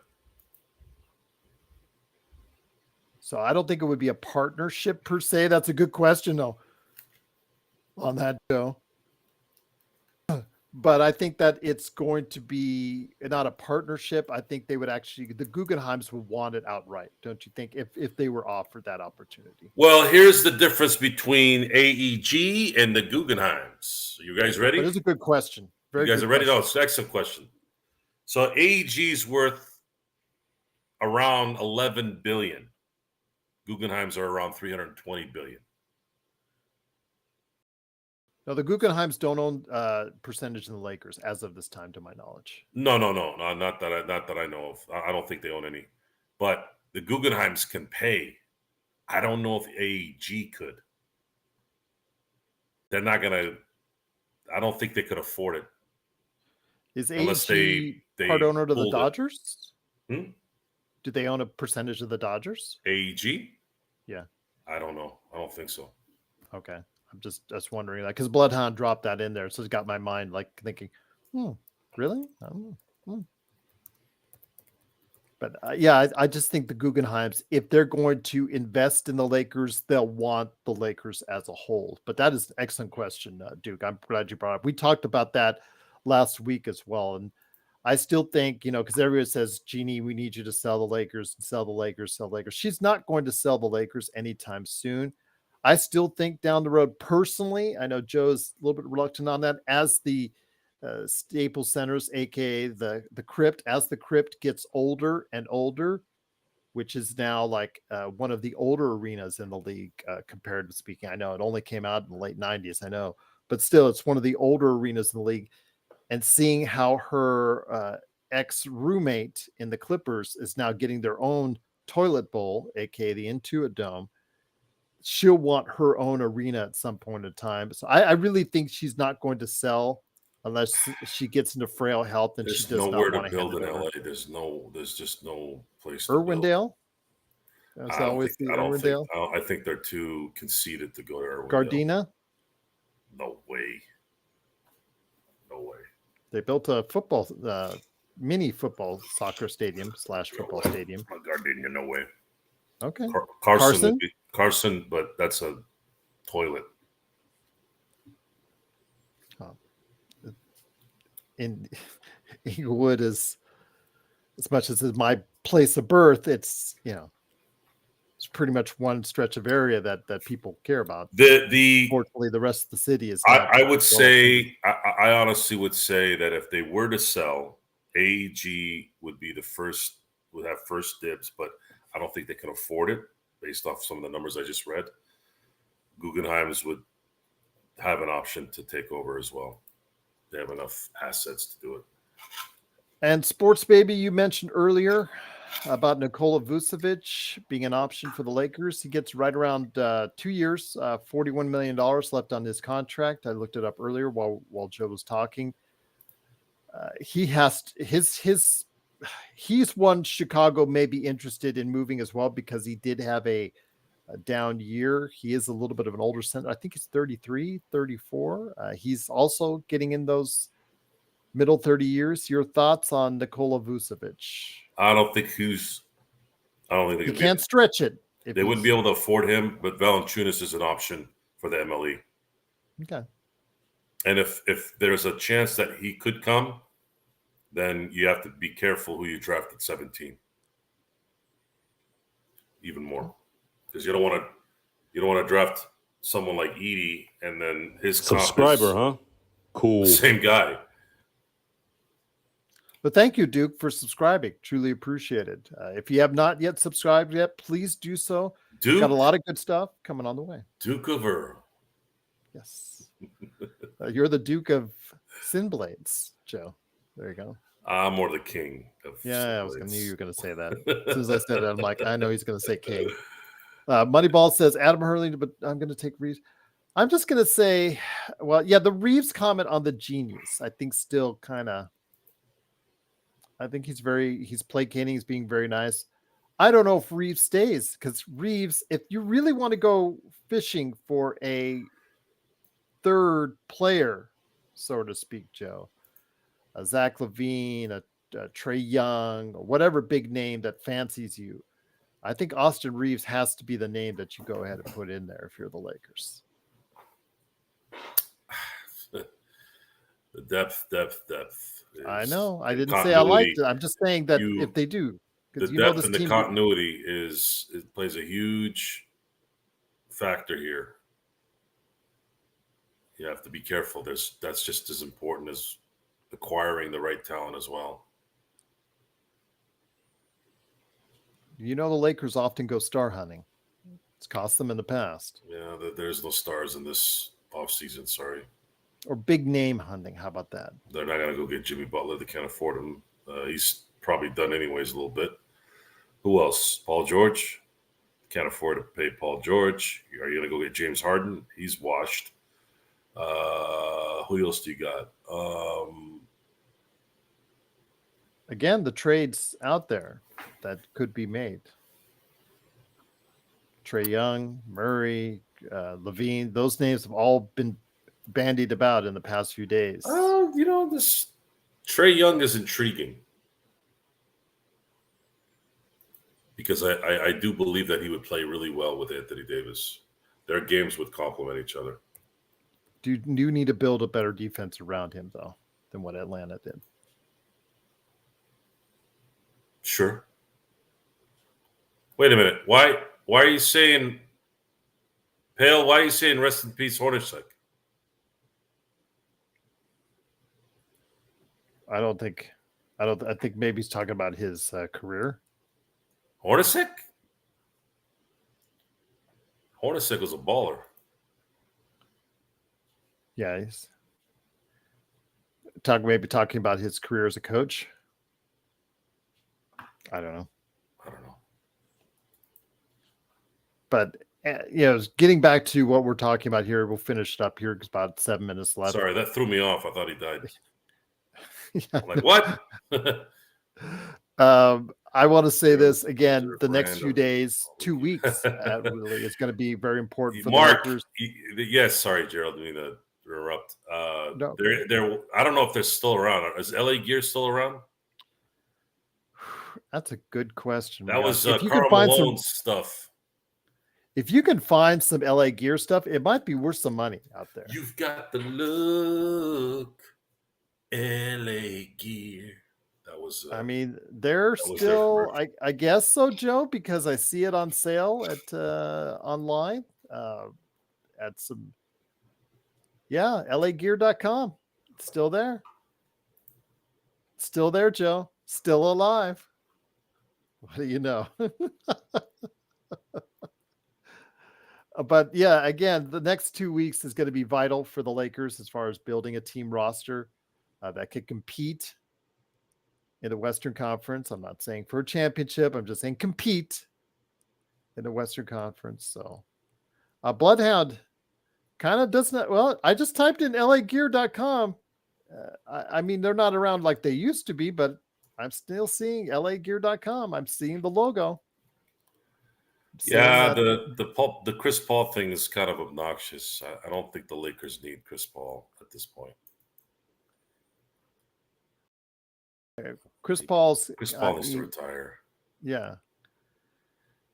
So I don't think it would be a partnership per se. That's a good question, though, on that, Joe. But I think that it's going to be not a partnership. I think they would actually, the Guggenheims would want it outright, don't you think, if they were offered that opportunity? Well, here's the difference between AEG and the Guggenheims. You guys ready? But it's a good question. You guys are ready? No, it's an excellent question. So AEG's worth around 11 billion. Guggenheims are around 320 billion. No, the Guggenheims don't own percentage in the Lakers as of this time, to my knowledge. No, not that I know of. I don't think they own any. But the Guggenheims can pay. I don't know if AEG could. They're not gonna. I don't think they could afford it. Is AEG part owner to the Dodgers? Do they own a percentage of the Dodgers? AEG? Yeah. I don't know. I don't think so. Okay. I'm just wondering that because Bloodhound dropped that in there. So it's got my mind like thinking, really? I don't know. But I just think the Guggenheims, if they're going to invest in the Lakers, they'll want the Lakers as a whole. But that is an excellent question, Duke. I'm glad you brought it up. We talked about that last week as well. And I still think, because everyone says, Jeannie, we need you to sell the Lakers, sell the Lakers, sell the Lakers. She's not going to sell the Lakers anytime soon. I still think down the road, personally, I know Joe's a little bit reluctant on that, as the Staples Centers, aka the Crypt, as the Crypt gets older and older, which is now like one of the older arenas in the league, comparatively speaking. I know it only came out in the late 90s, I know, but still it's one of the older arenas in the league. And seeing how her ex-roommate in the Clippers is now getting their own toilet bowl, aka the Intuit Dome, she'll want her own arena at some point in time. So I really think she's not going to sell unless she gets into frail health and she does not want to build in LA. There's just no place to Irwindale? build. I think they're too conceited to go to Irwindale. Gardena? No way. They built a football, mini football soccer stadium / football stadium. Gardena, no way. Okay. Carson, but that's a toilet. In Inglewood is, as much as it's my place of birth, it's it's pretty much one stretch of area that people care about. Fortunately, the rest of the city is. I honestly would say that if they were to sell, AEG would be would have first dibs, but I don't think they can afford it based off some of the numbers I just read. Guggenheim's would have an option to take over as well. They have enough assets to do it. And Sports Baby, you mentioned earlier about Nikola Vucevic being an option for the Lakers. He gets right around 2 years, $41 million left on his contract. I looked it up earlier while Joe was talking. He's one Chicago may be interested in moving as well because he did have a down year. He is a little bit of an older center. I think he's 33, 34. He's also getting in those middle 30 years. Your thoughts on Nikola Vucevic? I don't think he can't stretch it. They wouldn't be able to afford him, but Valanciunas is an option for the MLE. Okay. And if there's a chance that he could come, then you have to be careful who you draft at 17. Even more, because you don't want to draft someone like Edie and then his Subscriber, comp is huh? Cool. the same guy. But thank you, Duke, for subscribing. Truly appreciated. If you have not yet subscribed yet, please do so. Duke Got a lot of good stuff coming on the way. Duke of Earl. Yes. You're the Duke of Sin Blades, Joe. There you go. I'm more the king of Yeah, I knew you were going to say that. As soon as I said it, I'm like, I know he's going to say king. Moneyball says Adam Hurley, but I'm going to take Reeves. I'm just going to say, well, yeah, the Reeves comment on the genius, I think still kind of, I think he's placating, he's being very nice. I don't know if Reeves stays, because Reeves, if you really want to go fishing for a third player, so to speak, Joe, a Zach LaVine, a Trae Young, or whatever big name that fancies you, I think Austin Reeves has to be the name that you go ahead and put in there if you're the Lakers. The depth. I know. I didn't say I liked it. I'm just saying that if they do, the depth and the continuity plays a huge factor here. You have to be careful. That's just as important as acquiring the right talent as well. You know, the Lakers often go star hunting. It's cost them in the past. Yeah, there's no stars in this offseason, sorry. Or big name hunting. How about that? They're not going to go get Jimmy Butler. They can't afford him. He's probably done anyways a little bit. Who else? Paul George. Can't afford to pay Paul George. Are you going to go get James Harden? He's washed. Who else do you got? Again, the trades out there that could be made. Trae Young, Murray, LaVine, those names have all been bandied about in the past few days. Oh, this Trae Young is intriguing because I do believe that he would play really well with Anthony Davis. Their games would complement each other. Do you need to build a better defense around him, though, than what Atlanta did? Sure. Wait a minute. Why are you saying Pale? Why are you saying rest in peace Hornacek? I think maybe he's talking about his career. Hornacek was a baller. Yeah, he's talking about his career as a coach. I don't know. But getting back to what we're talking about here, we'll finish it up here because about 7 minutes left. Sorry, that threw me off. I thought he died. Yeah, like what? I want to say this again. The next few days, 2 weeks, really is going to be very important for Mark, the Lakers. Yes, sorry, Gerald, I didn't mean to interrupt. No. They're I don't know if they're still around. Is LA Gear still around? That's a good question. That was Karl Malone's stuff. If you can find some LA Gear stuff, it might be worth some money out there. You've got the look, LA Gear. That was. I mean, they're still. I guess so, Joe, because I see it on sale at online at some. Yeah, LAgear.com. It's still there. Still there, Joe. Still alive. What do you know? But yeah, again, the next 2 weeks is going to be vital for the Lakers as far as building a team roster that could compete in the Western Conference. I'm not saying for a championship. I'm just saying compete in the Western Conference. So Bloodhound kind of doesn't. Well, I just typed in LAgear.com. I mean, they're not around like they used to be, but I'm still seeing LAgear.com. I'm seeing the logo. Yeah, the Chris Paul thing is kind of obnoxious. I don't think the Lakers need Chris Paul at this point. Chris Paul needs to retire. Yeah,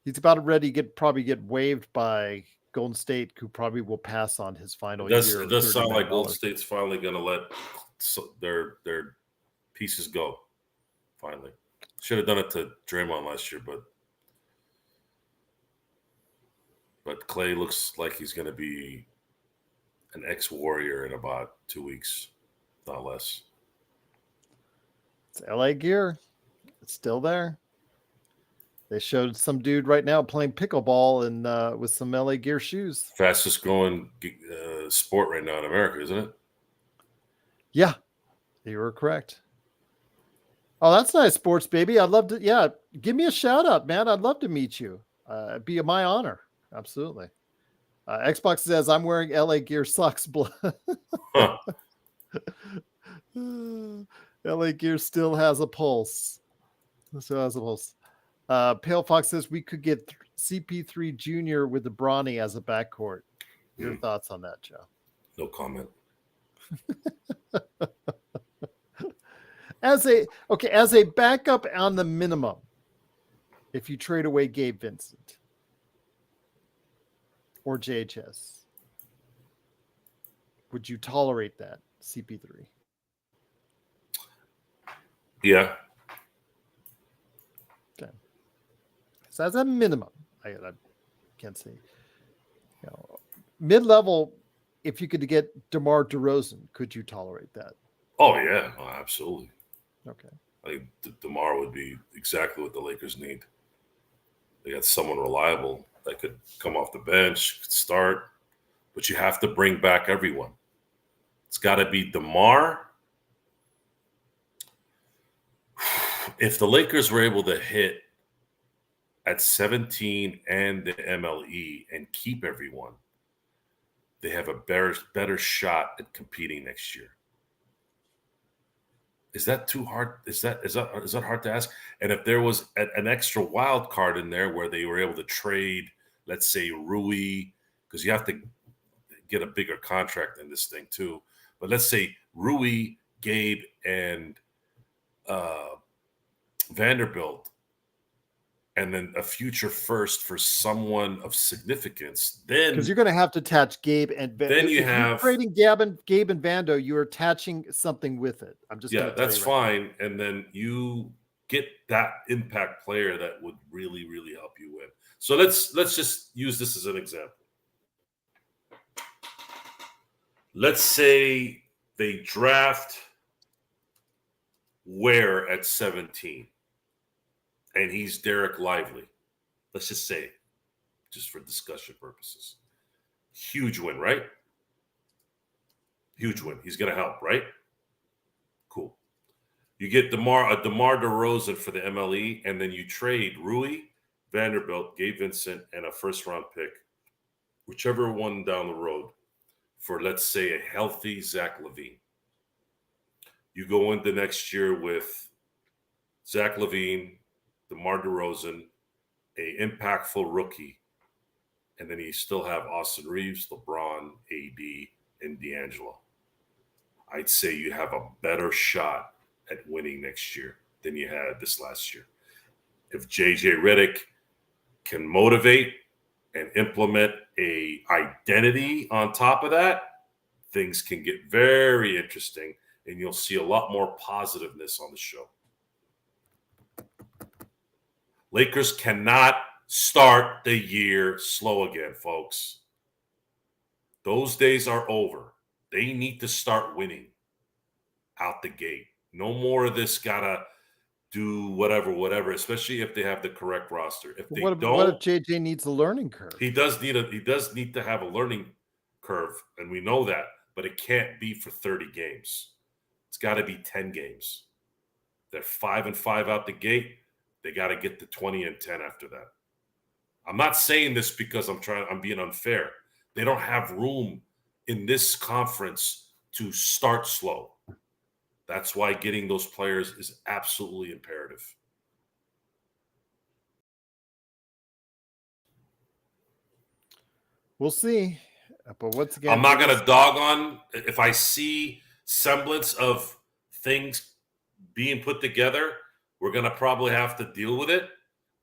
he's about ready to probably get waived by Golden State, who probably will pass on his final year. It does sound like Golden State's finally going to let their pieces go. Finally, should have done it to Draymond last year, but Clay looks like he's going to be an ex-Warrior in about 2 weeks, not less. It's LA gear. It's still there. They showed some dude right now playing pickleball and with some LA gear shoes. Fastest growing sport right now in America, isn't it? Yeah, you were correct. Oh, that's nice, sports baby. I'd love to. Yeah, give me a shout out, man. I'd love to meet you. It'd be my honor. Absolutely. Xbox says I'm wearing LA gear socks. Huh. LA gear still has a pulse. Still has a pulse. Pale Fox says we could get CP3 Jr. with the Bronny as a backcourt. Your thoughts on that, Joe? No comment. As a backup on the minimum, if you trade away Gabe Vincent or JHS, would you tolerate that, CP3? Yeah. Okay. So as a minimum, I can't say. Mid-level, if you could get DeMar DeRozan, could you tolerate that? Oh, yeah. Oh, absolutely. Okay. I think DeMar would be exactly what the Lakers need. They got someone reliable that could come off the bench, could start, but you have to bring back everyone. It's got to be DeMar. If the Lakers were able to hit at 17 and the MLE and keep everyone, they have a better shot at competing next year. Is that too hard? Is that hard to ask? And if there was an extra wild card in there where they were able to trade, let's say Rui, because you have to get a bigger contract in this thing too. But let's say Rui, Gabe, and Vanderbilt, and then a future first for someone of significance, then because you're going to have to attach Gabe and then you have trading Gabe and Vando, you're attaching something with it. I'm just that's fine, and then you get that impact player that would really, really help you win. So let's just use this as an example. Let's say they draft Ware at 17. And he's Derek Lively. Let's just say, just for discussion purposes. Huge win, right? Huge win. He's going to help, right? Cool. You get DeMar DeRozan for the MLE, and then you trade Rui, Vanderbilt, Gabe Vincent, and a first-round pick, whichever one down the road, for, let's say, a healthy Zach LaVine. You go into next year with Zach LaVine, DeMar DeRozan, a impactful rookie, and then you still have Austin Reeves, LeBron, AD, and D'Angelo. I'd say you have a better shot at winning next year than you had this last year. If JJ Redick can motivate and implement a identity on top of that, things can get very interesting, and you'll see a lot more positiveness on the show. Lakers cannot start the year slow again, folks. Those days are over. They need to start winning out the gate. No more of this gotta do whatever, especially if they have the correct roster. If they what if JJ needs a learning curve? He does need to have a learning curve, and we know that, but it can't be for 30 games. It's got to be 10 games. They're 5-5 out the gate. They got to get to 20-10 after that. I'm not saying this because I'm being unfair. They don't have room in this conference to start slow. That's why getting those players is absolutely imperative. We'll see. But once again, I'm not going to dog on if I see semblance of things being put together. We're going to probably have to deal with it,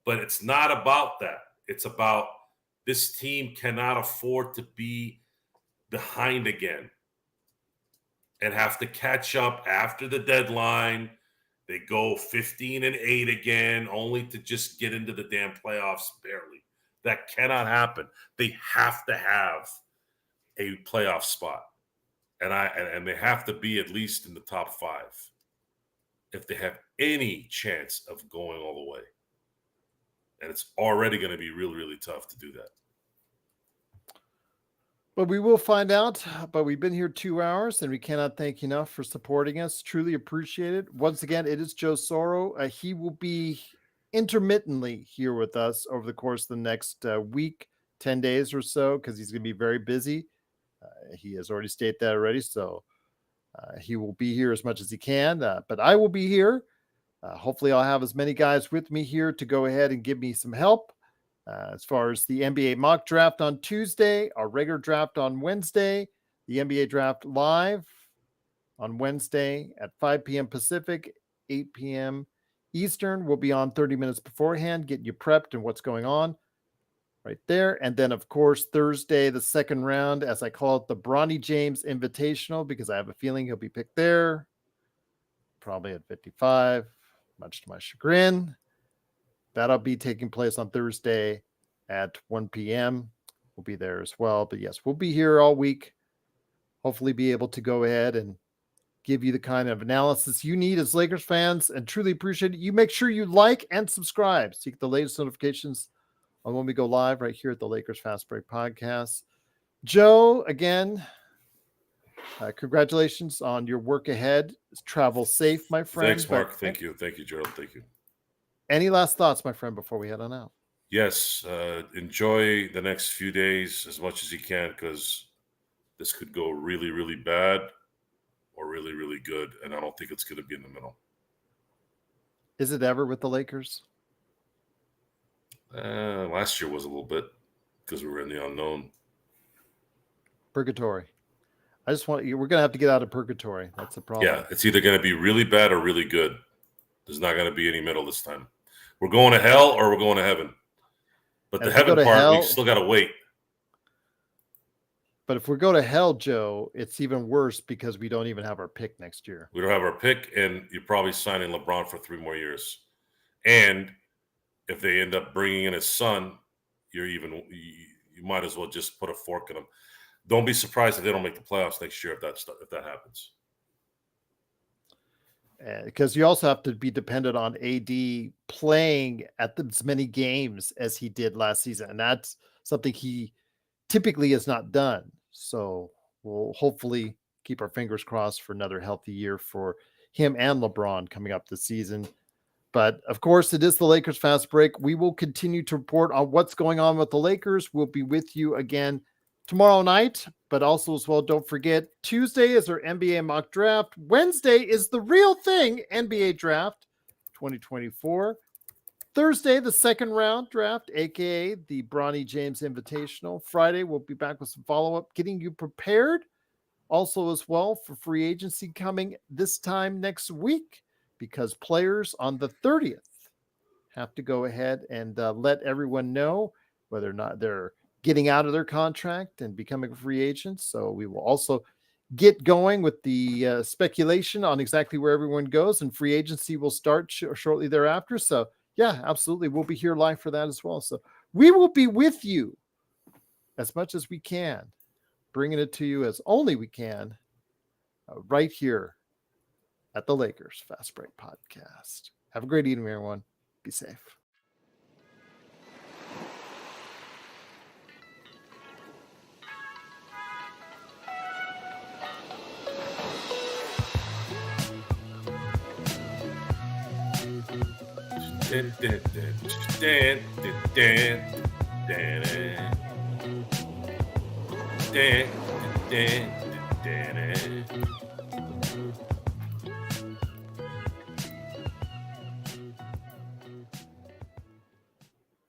but it's not about that. It's about this team cannot afford to be behind again and have to catch up after the deadline They go 15-8 again, only to just get into the damn playoffs barely. That cannot happen. They have to have a playoff spot, and they have to be at least in the top 5 if they have any chance of going all the way. And it's already going to be really, really tough to do that. But we will find out. But we've been here 2 hours, and we cannot thank you enough for supporting us. Truly appreciate it. Once again, it is Joe Soro. He will be intermittently here with us over the course of the next week, 10 days or so, because he's going to be very busy. He has already stated that already, so he will be here as much as he can. But I will be here. Hopefully, I'll have as many guys with me here to go ahead and give me some help. As far as the NBA mock draft on Tuesday, our regular draft on Wednesday, the NBA draft live on Wednesday at 5 p.m. Pacific, 8 p.m. Eastern. We'll be on 30 minutes beforehand, getting you prepped and what's going on right there. And then, of course, Thursday, the second round, as I call it, the Bronny James Invitational, because I have a feeling he'll be picked there, probably at 55, much to my chagrin. That'll be taking place on Thursday at 1 p.m. We'll be there as well. But yes, we'll be here all week. Hopefully be able to go ahead and give you the kind of analysis you need as Lakers fans, and truly appreciate it. You make sure you like and subscribe so you get the latest notifications on when we go live right here at the Lakers Fast Break Podcast. Joe, again, congratulations on your work ahead. Travel safe, my friend. Thanks, Mark. Thank you. Thank you, Gerald. Thank you. Any last thoughts, my friend, before we head on out? Yes. Enjoy the next few days as much as you can, because this could go really, really bad or really, really good. And I don't think it's going to be in the middle. Is it ever with the Lakers? Last year was a little bit because we were in the unknown. Purgatory. I just want you. We're going to have to get out of purgatory. That's the problem. Yeah, it's either going to be really bad or really good. There's not going to be any middle this time. We're going to hell or we're going to heaven. But the heaven part, we still got to wait. But if we go to hell, Joe, it's even worse because we don't even have our pick next year. We don't have our pick, and you're probably signing LeBron for 3 more years. And if they end up bringing in his son, you might as well just put a fork in him. Don't be surprised if they don't make the playoffs next year if that happens. Because you also have to be dependent on AD playing at as many games as he did last season. And that's something he typically has not done. So we'll hopefully keep our fingers crossed for another healthy year for him and LeBron coming up this season. But of course, it is the Lakers Fast Break. We will continue to report on what's going on with the Lakers. We'll be with you again tomorrow night, but also as well, don't forget, Tuesday is our NBA mock draft. Wednesday is the real thing, NBA draft 2024. Thursday, the second round draft, aka the Bronny James Invitational. Friday, we'll be back with some follow-up, getting you prepared also as well for free agency coming this time next week, because players on the 30th have to go ahead and let everyone know whether or not they're getting out of their contract and becoming a free agent. So we will also get going with the speculation on exactly where everyone goes, and free agency will start shortly thereafter. So yeah, absolutely. We'll be here live for that as well. So we will be with you as much as we can, bringing it to you as only we can right here at the Lakers Fast Break Podcast. Have a great evening, everyone. Be safe.